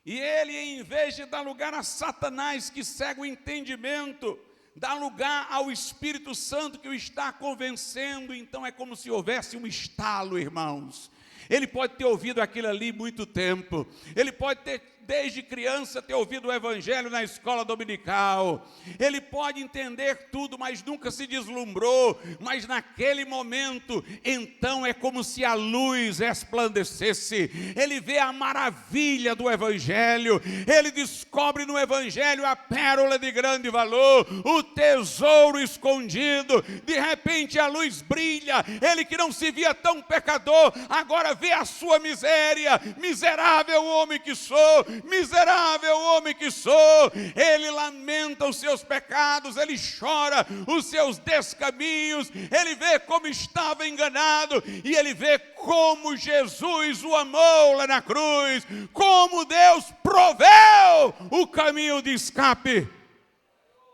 e ele, em vez de dar lugar a Satanás, que cega o entendimento, dá lugar ao Espírito Santo que o está convencendo. Então é como se houvesse um estalo, irmãos. Ele pode ter ouvido aquilo ali muito tempo, ele pode ter, desde criança, ter ouvido o Evangelho na escola dominical, ele pode entender tudo, mas nunca se deslumbrou, mas naquele momento, então é como se a luz resplandecesse, ele vê a maravilha do Evangelho, ele descobre no Evangelho a pérola de grande valor, o tesouro escondido, de repente a luz brilha, ele que não se via tão pecador, agora vê a sua miséria, miserável homem que sou, miserável homem que sou. Ele lamenta os seus pecados, ele chora os seus descaminhos, ele vê como estava enganado, e ele vê como Jesus o amou lá na cruz, como Deus proveu o caminho de escape,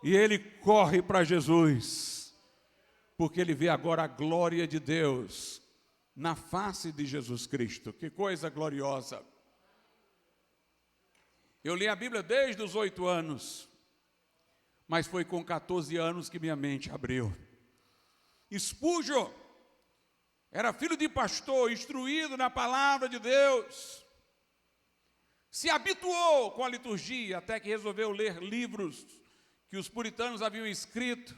e ele corre para Jesus, porque ele vê agora a glória de Deus na face de Jesus Cristo. Que coisa gloriosa! Eu li a Bíblia desde os 8 anos, mas foi com 14 anos que minha mente abriu. Spurgeon era filho de pastor, instruído na palavra de Deus, se habituou com a liturgia, até que resolveu ler livros que os puritanos haviam escrito,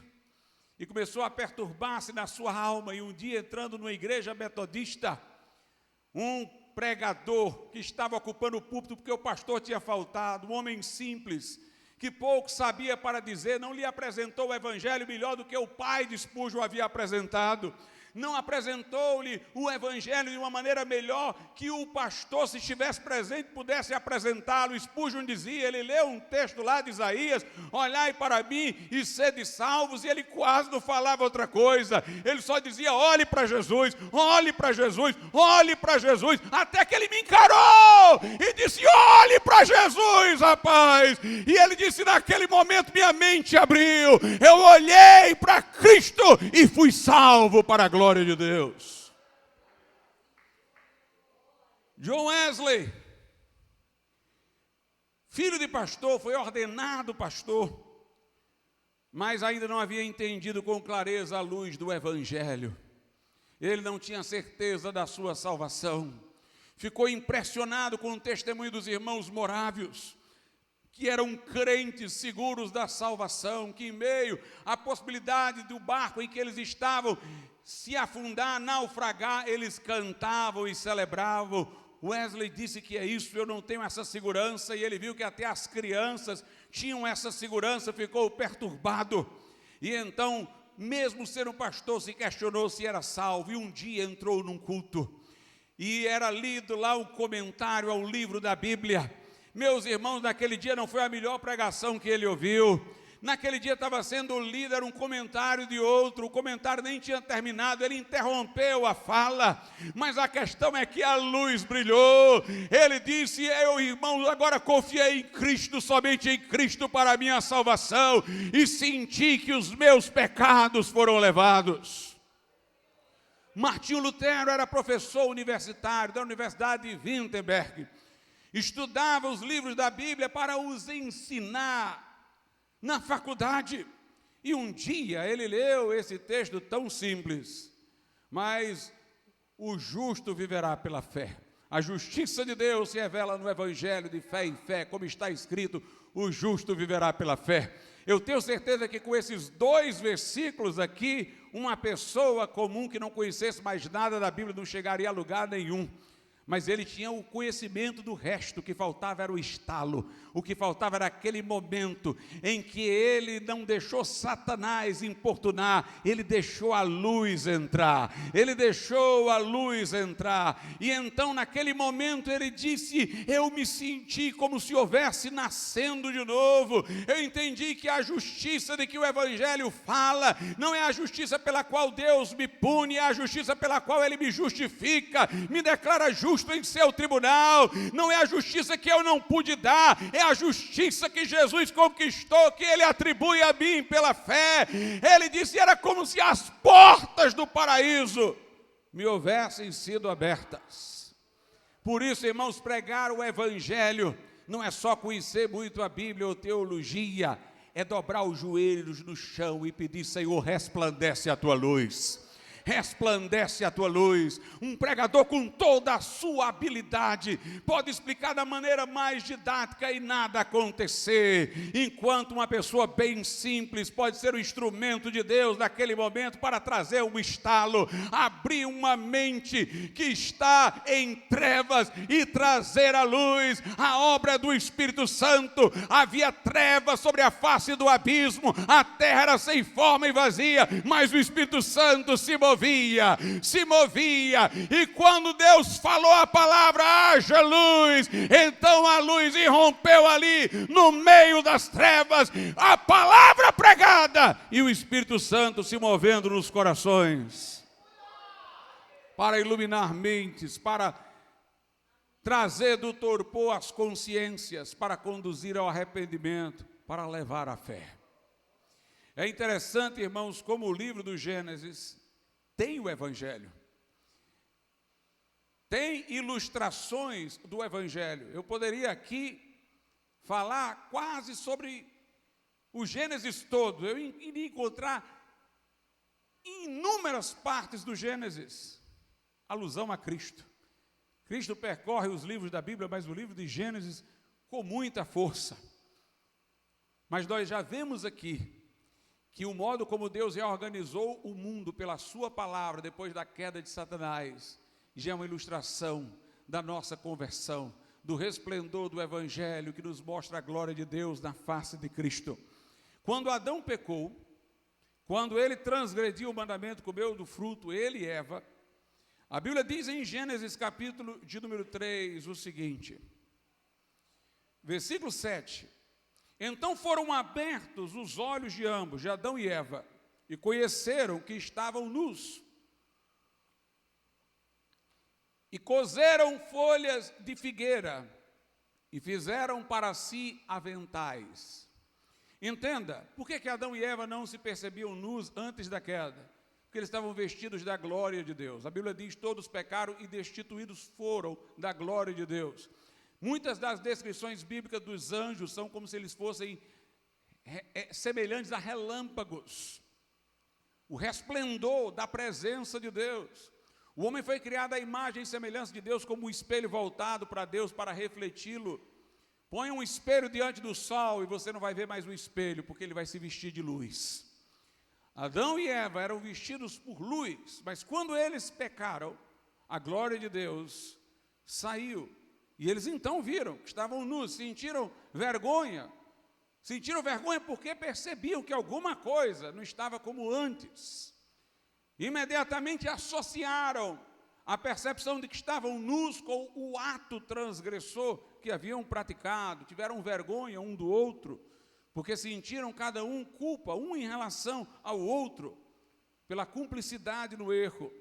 e começou a perturbar-se na sua alma. E um dia, entrando numa igreja metodista, um pregador que estava ocupando o púlpito porque o pastor tinha faltado, um homem simples, que pouco sabia para dizer, não lhe apresentou o Evangelho melhor do que o pai de Spurgeon havia apresentado. não apresentou-lhe o evangelho de uma maneira melhor que o pastor, se estivesse presente, pudesse apresentá-lo. Spurgeon dizia, ele leu um texto lá de Isaías, olhai para mim e sede salvos, e ele quase não falava outra coisa, ele só dizia, olhe para Jesus, olhe para Jesus, olhe para Jesus, até que ele me encarou e disse, olhe para Jesus, rapaz. E ele disse, naquele momento minha mente abriu, eu olhei para Cristo e fui salvo para a glória de Deus. John Wesley, filho de pastor, foi ordenado pastor, mas ainda não havia entendido com clareza a luz do evangelho. Ele não tinha certeza da sua salvação. Ficou impressionado com o testemunho dos irmãos morávios, que eram crentes seguros da salvação, que em meio à possibilidade do barco em que eles estavam se afundar, naufragar, eles cantavam e celebravam. Wesley disse que é isso, eu não tenho essa segurança, e ele viu que até as crianças tinham essa segurança, ficou perturbado. E então, mesmo sendo pastor, se questionou se era salvo, e um dia entrou num culto, e era lido lá um comentário ao livro da Bíblia. Meus irmãos, naquele dia não foi a melhor pregação que ele ouviu. Naquele dia estava sendo lido, era um comentário de outro, o comentário nem tinha terminado, ele interrompeu a fala, mas a questão é que a luz brilhou. Ele disse, eu, irmãos, agora confiei em Cristo, somente em Cristo para a minha salvação, e senti que os meus pecados foram levados. Martinho Lutero era professor universitário da Universidade de Wittenberg. Estudava os livros da Bíblia para os ensinar na faculdade. E um dia ele leu esse texto tão simples, mas o justo viverá pela fé. A justiça de Deus se revela no evangelho de fé em fé, como está escrito, o justo viverá pela fé. Eu tenho certeza que com esses 2 versículos aqui, uma pessoa comum que não conhecesse mais nada da Bíblia não chegaria a lugar nenhum. Mas ele tinha o conhecimento do resto, o que faltava era o estalo, o que faltava era aquele momento em que ele não deixou Satanás importunar, ele deixou a luz entrar, e então naquele momento ele disse, eu me senti como se houvesse nascendo de novo, eu entendi que a justiça de que o evangelho fala, não é a justiça pela qual Deus me pune, é a justiça pela qual ele me justifica, me declara justo em seu tribunal, não é a justiça que eu não pude dar, é a justiça que Jesus conquistou, que ele atribui a mim pela fé. Ele disse, era como se as portas do paraíso me houvessem sido abertas. Por isso, irmãos, pregar o evangelho não é só conhecer muito a Bíblia ou teologia, é dobrar os joelhos no chão e pedir, Senhor, resplandece a tua luz. Resplandece a tua luz. Um pregador com toda a sua habilidade pode explicar da maneira mais didática e nada acontecer, enquanto uma pessoa bem simples pode ser o instrumento de Deus naquele momento para trazer um estalo, abrir uma mente que está em trevas e trazer a luz. A obra do Espírito Santo. Havia trevas sobre a face do abismo, a terra era sem forma e vazia, mas o Espírito Santo se movia, e quando Deus falou a palavra, haja luz, então a luz irrompeu ali, no meio das trevas, a palavra pregada, e o Espírito Santo se movendo nos corações, para iluminar mentes, para trazer do torpor as consciências, para conduzir ao arrependimento, para levar à fé. É interessante, irmãos, como o livro do Gênesis tem o evangelho, tem ilustrações do evangelho. Eu poderia aqui falar quase sobre o Gênesis todo, eu iria encontrar inúmeras partes do Gênesis, alusão a Cristo. Cristo percorre os livros da Bíblia, mas o livro de Gênesis com muita força. Mas nós já vemos aqui que o modo como Deus reorganizou o mundo pela sua palavra depois da queda de Satanás já é uma ilustração da nossa conversão, do resplendor do evangelho que nos mostra a glória de Deus na face de Cristo. Quando Adão pecou, quando ele transgrediu o mandamento, comeu do fruto, ele e Eva, a Bíblia diz em Gênesis capítulo de número 3 o seguinte, versículo 7, então foram abertos os olhos de ambos, de Adão e Eva, e conheceram que estavam nus, e coseram folhas de figueira, e fizeram para si aventais. Entenda, por que Adão e Eva não se percebiam nus antes da queda? Porque eles estavam vestidos da glória de Deus. A Bíblia diz, todos pecaram e destituídos foram da glória de Deus. Muitas das descrições bíblicas dos anjos são como se eles fossem semelhantes a relâmpagos. O resplendor da presença de Deus. O homem foi criado à imagem e semelhança de Deus como um espelho voltado para Deus para refleti-lo. Põe um espelho diante do sol e você não vai ver mais o espelho, porque ele vai se vestir de luz. Adão e Eva eram vestidos por luz, mas quando eles pecaram, a glória de Deus saiu. E eles então viram que estavam nus, sentiram vergonha porque percebiam que alguma coisa não estava como antes. Imediatamente associaram a percepção de que estavam nus com o ato transgressor que haviam praticado, tiveram vergonha um do outro, porque sentiram cada um culpa, um em relação ao outro, pela cumplicidade no erro.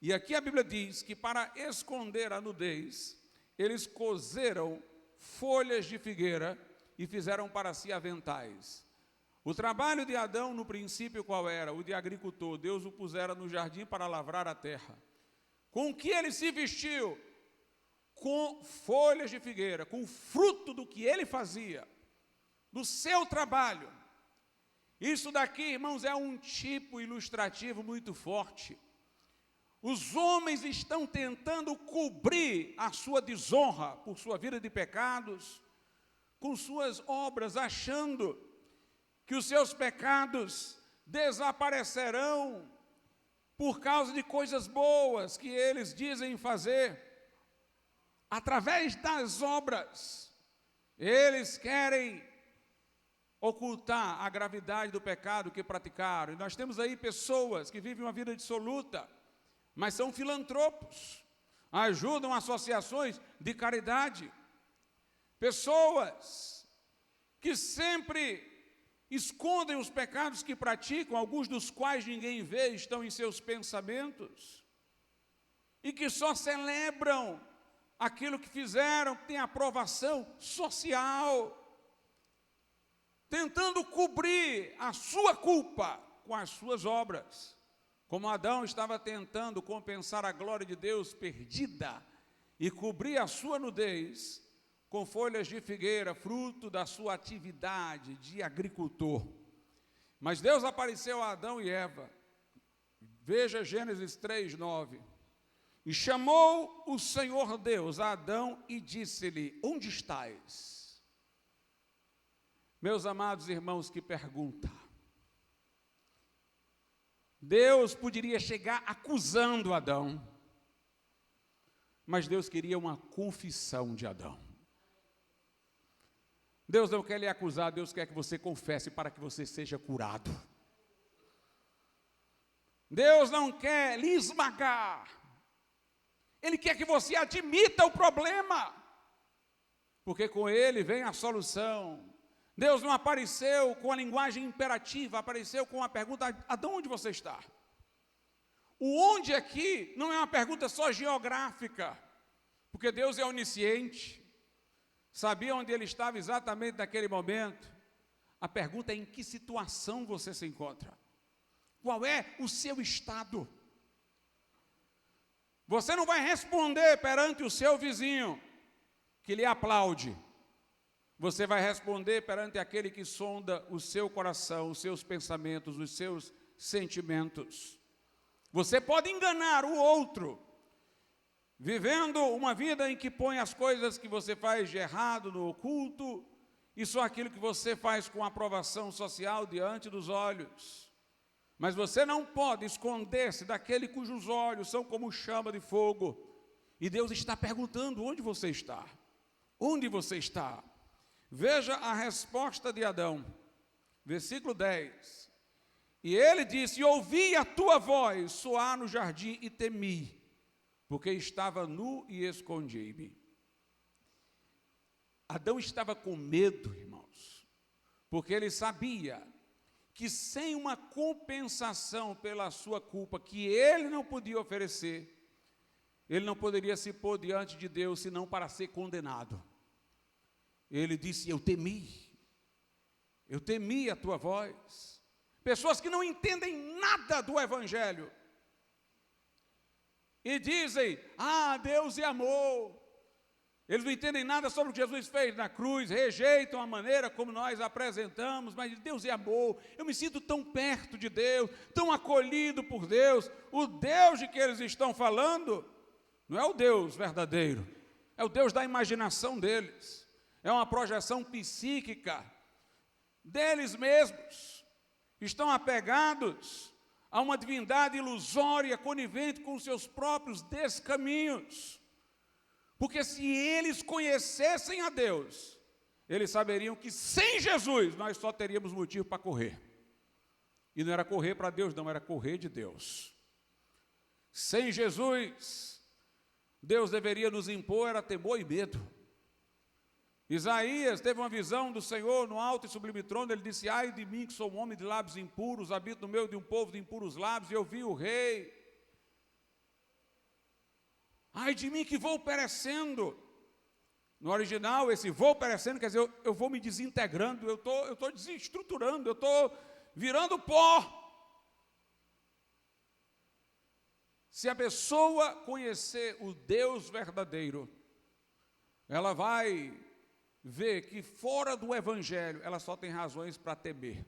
E aqui a Bíblia diz que para esconder a nudez, eles coseram folhas de figueira e fizeram para si aventais. O trabalho de Adão, no princípio, qual era? O de agricultor. Deus o pusera no jardim para lavrar a terra. Com que ele se vestiu? Com folhas de figueira, com o fruto do que ele fazia, do seu trabalho. Isso daqui, irmãos, é um tipo ilustrativo muito forte. Os homens estão tentando cobrir a sua desonra por sua vida de pecados, com suas obras, achando que os seus pecados desaparecerão por causa de coisas boas que eles dizem fazer. Através das obras, eles querem ocultar a gravidade do pecado que praticaram. E nós temos aí pessoas que vivem uma vida dissoluta, mas são filantropos, ajudam associações de caridade. Pessoas que sempre escondem os pecados que praticam, alguns dos quais ninguém vê, estão em seus pensamentos, e que só celebram aquilo que fizeram, que tem aprovação social, tentando cobrir a sua culpa com as suas obras, como Adão estava tentando compensar a glória de Deus perdida e cobrir a sua nudez com folhas de figueira, fruto da sua atividade de agricultor. Mas Deus apareceu a Adão e Eva. Veja Gênesis 3:9. E chamou o Senhor Deus a Adão e disse-lhe: onde estás? Meus amados irmãos, que pergunta. Deus poderia chegar acusando Adão, mas Deus queria uma confissão de Adão. Deus não quer lhe acusar, Deus quer que você confesse para que você seja curado. Deus não quer lhe esmagar, Ele quer que você admita o problema, porque com Ele vem a solução. Deus não apareceu com a linguagem imperativa, apareceu com a pergunta: Adão, onde você está? O onde aqui não é uma pergunta só geográfica, porque Deus é onisciente, sabia onde ele estava exatamente naquele momento. A pergunta é: em que situação você se encontra? Qual é o seu estado? Você não vai responder perante o seu vizinho que lhe aplaude. Você vai responder perante aquele que sonda o seu coração, os seus pensamentos, os seus sentimentos. Você pode enganar o outro, vivendo uma vida em que põe as coisas que você faz de errado no oculto, e só aquilo que você faz com aprovação social diante dos olhos. Mas você não pode esconder-se daquele cujos olhos são como chama de fogo. E Deus está perguntando: onde você está? Onde você está? Veja a resposta de Adão, versículo 10. E ele disse: e ouvi a tua voz soar no jardim e temi, porque estava nu e escondi-me. Adão estava com medo, irmãos, porque ele sabia que sem uma compensação pela sua culpa, que ele não podia oferecer, ele não poderia se pôr diante de Deus, senão para ser condenado. Ele disse: eu temi a tua voz. Pessoas que não entendem nada do Evangelho e dizem: Deus é amor. Eles não entendem nada sobre o que Jesus fez na cruz, rejeitam a maneira como nós apresentamos, mas Deus é amor. Eu me sinto tão perto de Deus, tão acolhido por Deus. O Deus de que eles estão falando não é o Deus verdadeiro, é o Deus da imaginação deles, é uma projeção psíquica deles mesmos. Estão apegados a uma divindade ilusória, conivente com os seus próprios descaminhos. Porque se eles conhecessem a Deus, eles saberiam que sem Jesus nós só teríamos motivo para correr. E não era correr para Deus, não, era correr de Deus. Sem Jesus, Deus deveria nos impor, era temor e medo. Isaías teve uma visão do Senhor no alto e sublime trono. Ele disse: ai de mim que sou um homem de lábios impuros, habito no meio de um povo de impuros lábios, e eu vi o rei. Ai de mim que vou perecendo. No original, esse vou perecendo quer dizer, eu vou me desintegrando, eu estou desestruturando, eu estou virando pó. Se a pessoa conhecer o Deus verdadeiro, ela vai ver que fora do Evangelho, ela só tem razões para temer.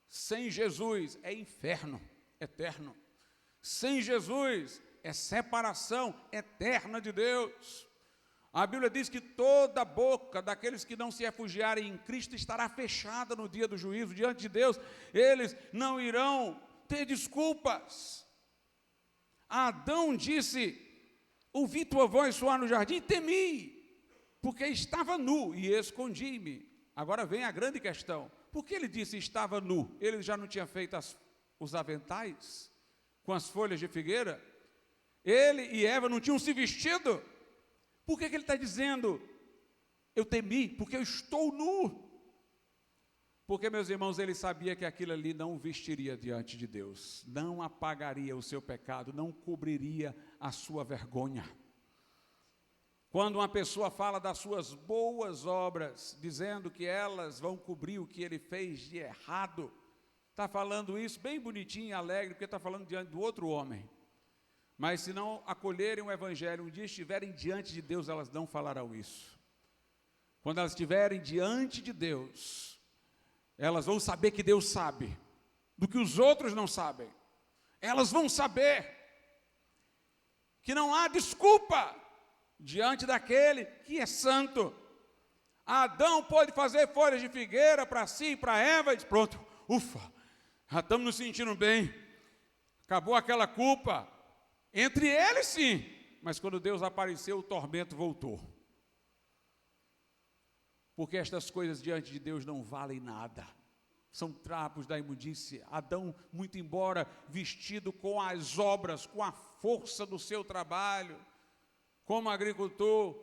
Sem Jesus é inferno eterno. Sem Jesus é separação eterna de Deus. A Bíblia diz que toda a boca daqueles que não se refugiarem em Cristo estará fechada no dia do juízo diante de Deus. Eles não irão ter desculpas. Adão disse: ouvi tua voz soar no jardim e temi, porque estava nu e escondi-me. Agora vem a grande questão: por que ele disse estava nu? Ele já não tinha feito os aventais com as folhas de figueira? Ele e Eva não tinham se vestido? Por que ele está dizendo eu temi? Porque eu estou nu. Porque, meus irmãos, ele sabia que aquilo ali não o vestiria diante de Deus, não apagaria o seu pecado, não cobriria a sua vergonha. Quando uma pessoa fala das suas boas obras, dizendo que elas vão cobrir o que ele fez de errado, está falando isso bem bonitinho e alegre, porque está falando diante do outro homem. Mas se não acolherem o Evangelho, um dia estiverem diante de Deus, elas não falarão isso. Quando elas estiverem diante de Deus, elas vão saber que Deus sabe, do que os outros não sabem. Elas vão saber que não há desculpa diante daquele que é santo. Adão pôde fazer folhas de figueira para si e para Eva, e disse: pronto, ufa, já estamos nos sentindo bem, acabou aquela culpa. Entre eles sim, mas quando Deus apareceu, o tormento voltou. Porque estas coisas diante de Deus não valem nada, são trapos da imundícia. Adão, muito embora vestido com as obras, com a força do seu trabalho, como agricultor,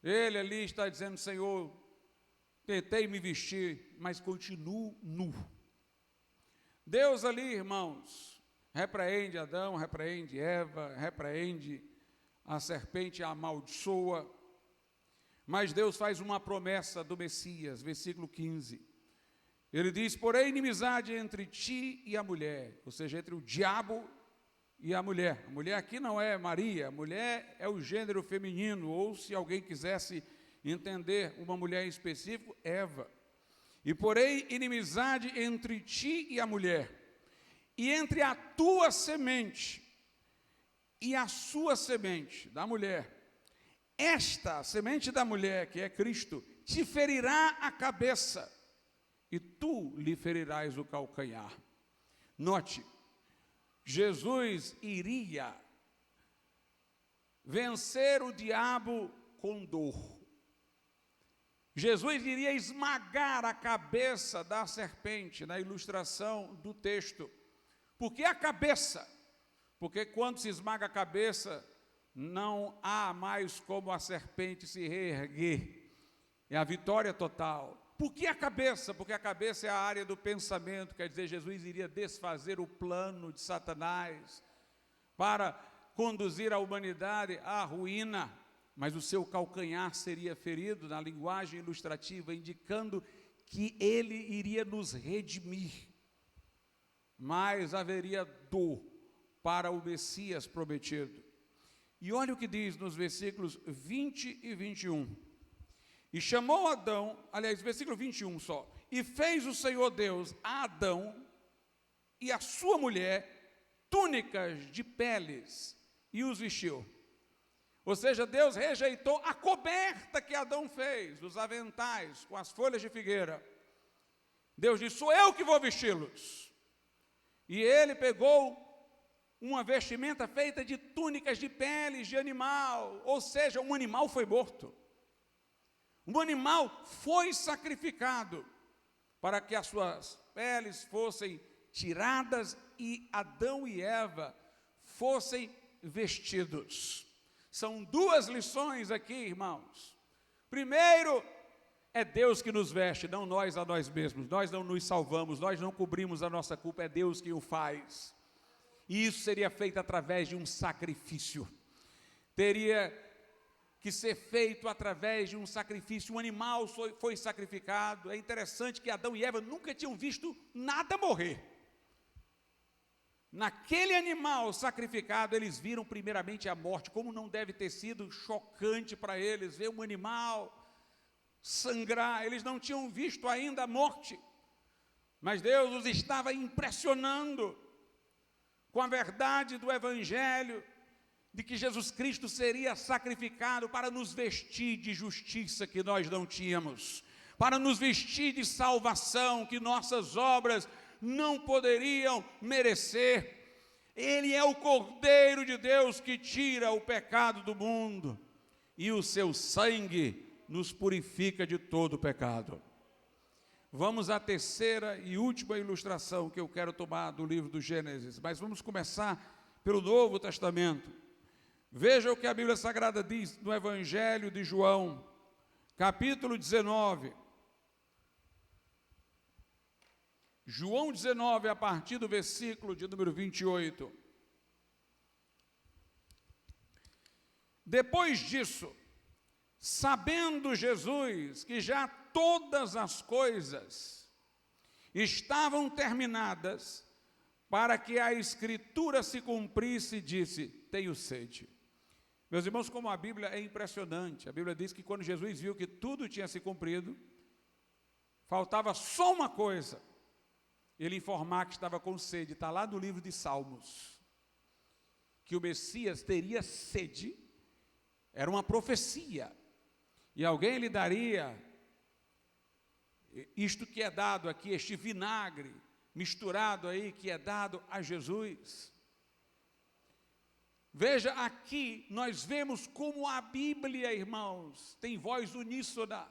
ele ali está dizendo: Senhor, tentei me vestir, mas continuo nu. Deus ali, irmãos, repreende Adão, repreende Eva, repreende a serpente, a amaldiçoa. Mas Deus faz uma promessa do Messias, versículo 15. Ele diz: porém, inimizade entre ti e a mulher, ou seja, entre o diabo e a mulher. A mulher aqui não é Maria, a mulher é o gênero feminino, ou se alguém quisesse entender uma mulher em específico, Eva. E porém, inimizade entre ti e a mulher, e entre a tua semente e a sua semente, da mulher. Esta semente da mulher, que é Cristo, te ferirá a cabeça, e tu lhe ferirás o calcanhar. Note, Jesus iria vencer o diabo com dor. Jesus iria esmagar a cabeça da serpente, na ilustração do texto. Por que a cabeça? Porque quando se esmaga a cabeça, não há mais como a serpente se reerguer. É a vitória total. Por que a cabeça? Porque a cabeça é a área do pensamento, quer dizer, Jesus iria desfazer o plano de Satanás para conduzir a humanidade à ruína, mas o seu calcanhar seria ferido, na linguagem ilustrativa, indicando que ele iria nos redimir, mas haveria dor para o Messias prometido. E olha o que diz nos versículos 20 e 21. E chamou Adão, aliás, versículo 21 só, e fez o Senhor Deus a Adão e a sua mulher túnicas de peles e os vestiu. Ou seja, Deus rejeitou a coberta que Adão fez, os aventais com as folhas de figueira. Deus disse, sou eu que vou vesti-los. E ele pegou uma vestimenta feita de túnicas de peles de animal, ou seja, um animal foi morto. Um animal foi sacrificado para que as suas peles fossem tiradas e Adão e Eva fossem vestidos. São duas lições aqui, irmãos. Primeiro, é Deus que nos veste, não nós a nós mesmos. Nós não nos salvamos, nós não cobrimos a nossa culpa, é Deus quem o faz. E isso seria feito através de um sacrifício. Teria que ser feito através de um sacrifício. Um animal foi sacrificado. É interessante que Adão e Eva nunca tinham visto nada morrer. Naquele animal sacrificado, eles viram primeiramente a morte. Como não deve ter sido chocante para eles ver um animal sangrar. Eles não tinham visto ainda a morte, mas Deus os estava impressionando com a verdade do Evangelho, de que Jesus Cristo seria sacrificado para nos vestir de justiça que nós não tínhamos, para nos vestir de salvação que nossas obras não poderiam merecer. Ele é o Cordeiro de Deus que tira o pecado do mundo, e o seu sangue nos purifica de todo o pecado. Vamos à terceira e última ilustração que eu quero tomar do livro do Gênesis, mas vamos começar pelo Novo Testamento. Veja o que a Bíblia Sagrada diz no Evangelho de João, capítulo 19. João 19, a partir do versículo de número 28. Depois disso, sabendo Jesus que já todas as coisas estavam terminadas, para que a Escritura se cumprisse, disse, tenho sede. Meus irmãos, como a Bíblia é impressionante. A Bíblia diz que quando Jesus viu que tudo tinha se cumprido, faltava só uma coisa, ele informar que estava com sede. Está lá no livro de Salmos, que o Messias teria sede. Era uma profecia, e alguém lhe daria isto que é dado aqui, este vinagre misturado aí, que é dado a Jesus. Veja, aqui nós vemos como a Bíblia, irmãos, tem voz uníssona.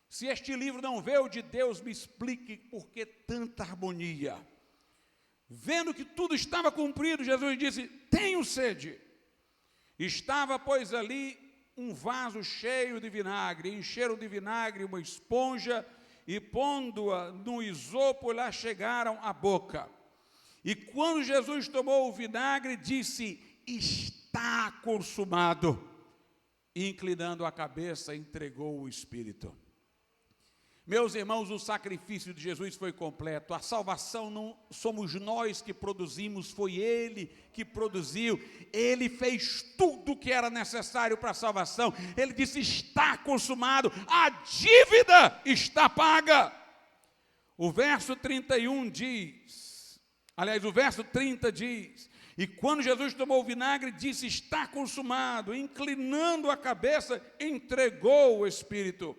Se este livro não veio de Deus, me explique por que tanta harmonia. Vendo que tudo estava cumprido, Jesus disse, tenho sede. Estava, pois, ali um vaso cheio de vinagre. Encheram de vinagre uma esponja e, pondo-a no isopo, lá chegaram à boca. E quando Jesus tomou o vinagre, disse, está consumado. E, inclinando a cabeça, entregou o Espírito. Meus irmãos, o sacrifício de Jesus foi completo. A salvação não somos nós que produzimos, foi Ele que produziu. Ele fez tudo o que era necessário para a salvação. Ele disse, está consumado, a dívida está paga. O verso 31 diz, aliás, o verso 30 diz, e quando Jesus tomou o vinagre, disse, está consumado. Inclinando a cabeça, entregou o Espírito.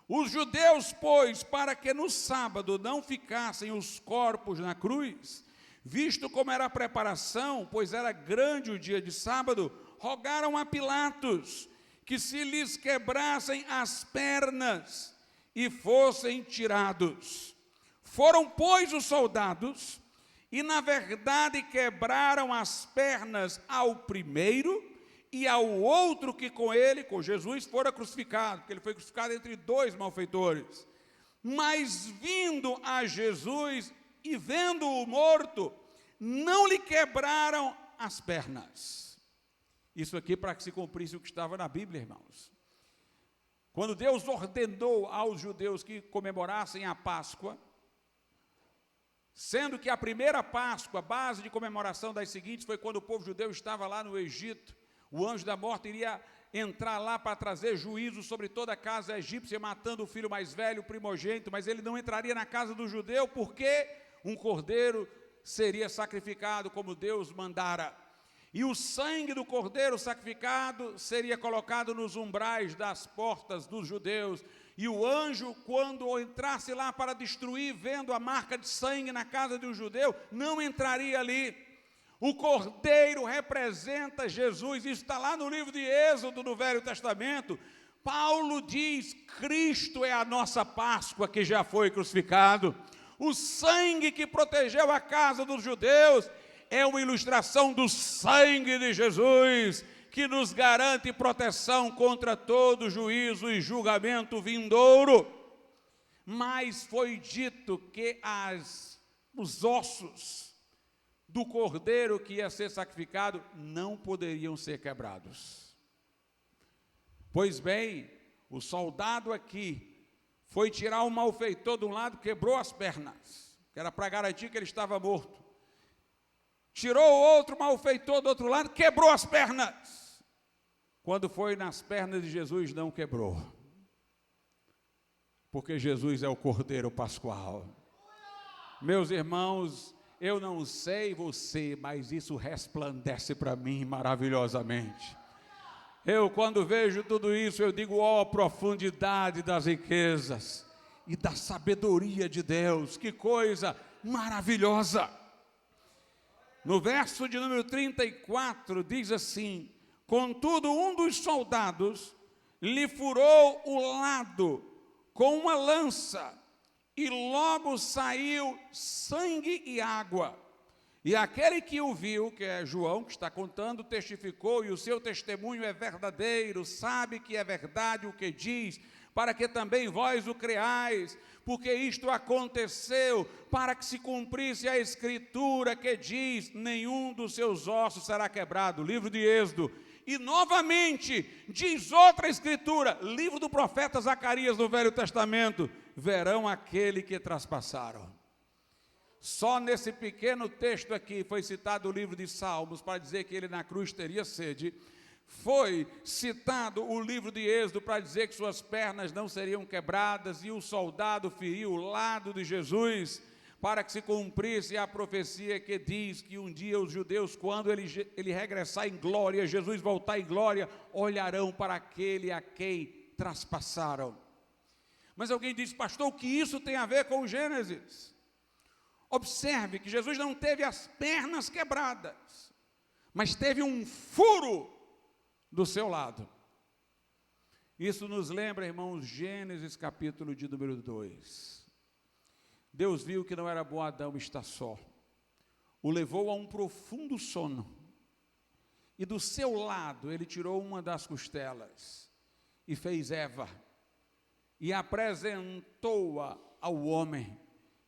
Os judeus, pois, para que no sábado não ficassem os corpos na cruz, visto como era a preparação, pois era grande o dia de sábado, rogaram a Pilatos que se lhes quebrassem as pernas e fossem tirados. Foram, pois, os soldados, e na verdade quebraram as pernas ao primeiro e ao outro que com ele, com Jesus, fora crucificado, porque ele foi crucificado entre dois malfeitores. Mas vindo a Jesus e vendo-o morto, não lhe quebraram as pernas. Isso aqui para que se cumprisse o que estava na Bíblia, irmãos. Quando Deus ordenou aos judeus que comemorassem a Páscoa, sendo que a primeira Páscoa, base de comemoração das seguintes, foi quando o povo judeu estava lá no Egito, o anjo da morte iria entrar lá para trazer juízo sobre toda a casa egípcia, matando o filho mais velho, o primogênito, mas ele não entraria na casa do judeu, porque um cordeiro seria sacrificado como Deus mandara. E o sangue do cordeiro sacrificado seria colocado nos umbrais das portas dos judeus. E o anjo, quando entrasse lá para destruir, vendo a marca de sangue na casa de um judeu, não entraria ali. O cordeiro representa Jesus, isso está lá no livro de Êxodo, no Velho Testamento. Paulo diz, Cristo é a nossa Páscoa que já foi crucificado. O sangue que protegeu a casa dos judeus é uma ilustração do sangue de Jesus, que nos garante proteção contra todo juízo e julgamento vindouro. Mas foi dito que os ossos do cordeiro que ia ser sacrificado não poderiam ser quebrados. Pois bem, o soldado aqui foi tirar o malfeitor de um lado, quebrou as pernas, que era para garantir que ele estava morto. Tirou o outro malfeitor do outro lado, quebrou as pernas. Quando foi nas pernas de Jesus, não quebrou. Porque Jesus é o Cordeiro Pascual. Meus irmãos, eu não sei você, mas isso resplandece para mim maravilhosamente. Eu, quando vejo tudo isso, eu digo, ó, profundidade das riquezas e da sabedoria de Deus, que coisa maravilhosa. No verso de número 34, diz assim, contudo, um dos soldados lhe furou o lado com uma lança, e logo saiu sangue e água. E aquele que o viu, que é João, que está contando, testificou, e o seu testemunho é verdadeiro, sabe que é verdade o que diz, para que também vós o creais, porque isto aconteceu para que se cumprisse a escritura que diz, nenhum dos seus ossos será quebrado, livro de Êxodo. E novamente, diz outra escritura, livro do profeta Zacarias no Velho Testamento, verão aquele que traspassaram. Só nesse pequeno texto aqui foi citado o livro de Salmos, para dizer que ele na cruz teria sede. Foi citado o livro de Êxodo para dizer que suas pernas não seriam quebradas, e o soldado feriu o lado de Jesus, para que se cumprisse a profecia que diz que um dia os judeus, quando ele regressar em glória, Jesus voltar em glória, olharão para aquele a quem traspassaram. Mas alguém diz, pastor, o que isso tem a ver com Gênesis? Observe que Jesus não teve as pernas quebradas, mas teve um furo do seu lado. Isso nos lembra, irmãos, Gênesis capítulo de número 2. Deus viu que não era bom Adão estar só, o levou a um profundo sono, e do seu lado ele tirou uma das costelas, e fez Eva, e apresentou-a ao homem,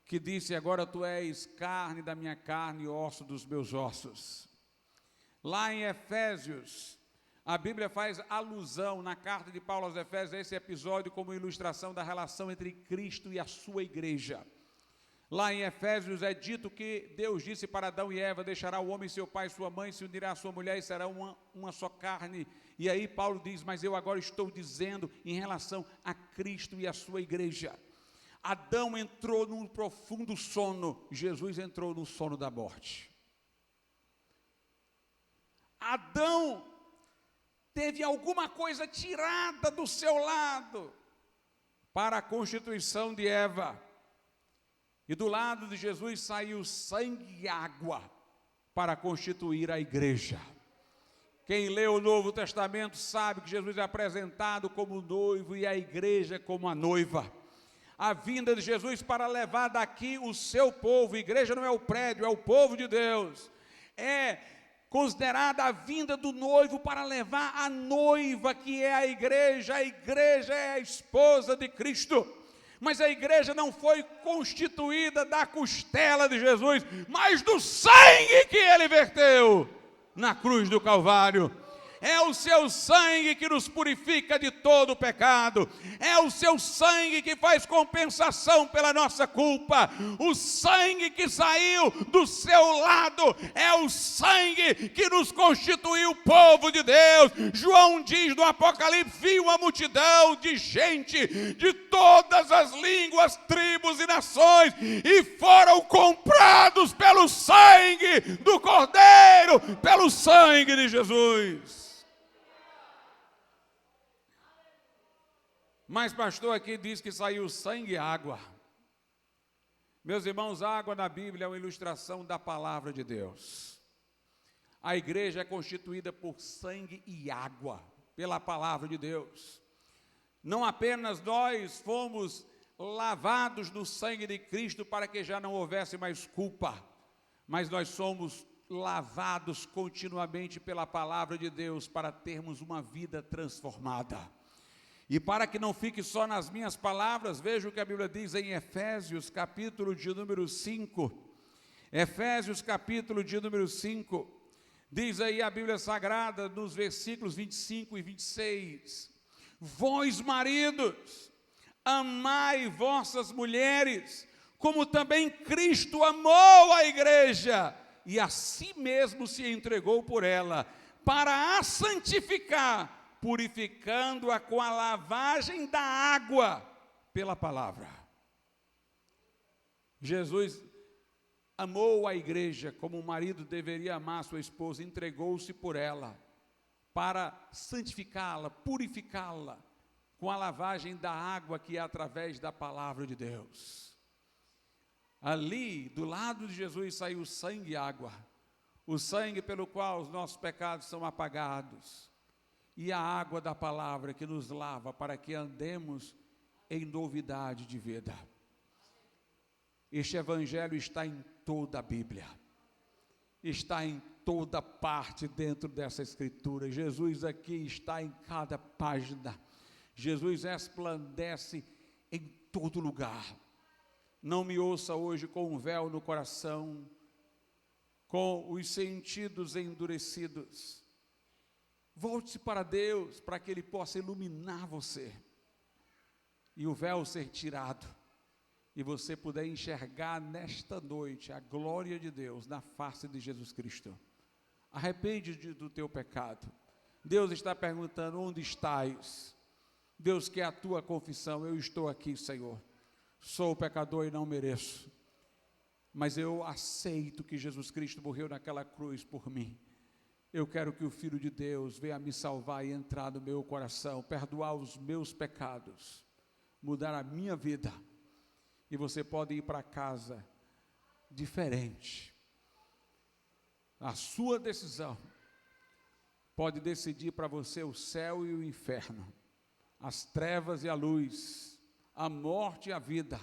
que disse, agora tu és carne da minha carne e osso dos meus ossos. Lá em Efésios, a Bíblia faz alusão na carta de Paulo aos Efésios a esse episódio como ilustração da relação entre Cristo e a sua igreja. Lá em Efésios é dito que Deus disse para Adão e Eva, deixará o homem seu pai e sua mãe, se unirá à sua mulher e será uma só carne. E aí Paulo diz, mas eu agora estou dizendo em relação a Cristo e a sua igreja. Adão entrou num profundo sono, Jesus entrou no sono da morte. Adão teve alguma coisa tirada do seu lado para a constituição de Eva. E do lado de Jesus saiu sangue e água para constituir a igreja. Quem lê o Novo Testamento sabe que Jesus é apresentado como noivo e a igreja como a noiva. A vinda de Jesus para levar daqui o seu povo, a igreja não é o prédio, é o povo de Deus. É considerada a vinda do noivo para levar a noiva, que é a igreja é a esposa de Cristo. Mas a igreja não foi constituída da costela de Jesus, mas do sangue que ele verteu na cruz do Calvário. É o seu sangue que nos purifica de todo o pecado. É o seu sangue que faz compensação pela nossa culpa. O sangue que saiu do seu lado é o sangue que nos constituiu povo de Deus. João diz no Apocalipse: viu uma multidão de gente de todas as línguas, tribos e nações, e foram comprados pelo sangue do Cordeiro, pelo sangue de Jesus. Mas pastor, aqui diz que saiu sangue e água. Meus irmãos, a água na Bíblia é uma ilustração da palavra de Deus. A igreja é constituída por sangue e água, pela palavra de Deus. Não apenas nós fomos lavados no sangue de Cristo para que já não houvesse mais culpa, mas nós somos lavados continuamente pela palavra de Deus para termos uma vida transformada. E para que não fique só nas minhas palavras, veja o que a Bíblia diz em Efésios, capítulo de número 5. Efésios, capítulo de número 5. Diz aí a Bíblia Sagrada, nos versículos 25 e 26. Vós, maridos, amai vossas mulheres, como também Cristo amou a igreja, e a si mesmo se entregou por ela, para a santificar, purificando-a com a lavagem da água pela palavra. Jesus amou a igreja como um marido deveria amar sua esposa, entregou-se por ela para santificá-la, purificá-la com a lavagem da água que é através da palavra de Deus. Ali, do lado de Jesus, saiu sangue e água, o sangue pelo qual os nossos pecados são apagados, e a água da palavra que nos lava para que andemos em novidade de vida. Este evangelho está em toda a Bíblia, está em toda parte dentro dessa escritura. Jesus aqui está em cada página. Jesus resplandece em todo lugar. Não me ouça hoje com um véu no coração, com os sentidos endurecidos. Volte-se para Deus, para que Ele possa iluminar você, e o véu ser tirado, e você puder enxergar nesta noite a glória de Deus na face de Jesus Cristo. Arrepende-te do teu pecado. Deus está perguntando: onde estás? Deus quer a tua confissão. Eu estou aqui, Senhor, sou pecador e não mereço, mas eu aceito que Jesus Cristo morreu naquela cruz por mim. Eu quero que o Filho de Deus venha me salvar e entrar no meu coração, perdoar os meus pecados, mudar a minha vida. E você pode ir para casa diferente. A sua decisão pode decidir para você o céu e o inferno, as trevas e a luz, a morte e a vida.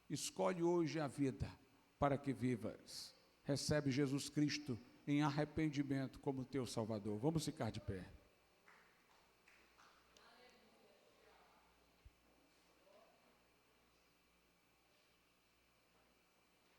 Escolhe hoje a vida para que vivas. Recebe Jesus Cristo em arrependimento como teu Salvador. Vamos ficar de pé.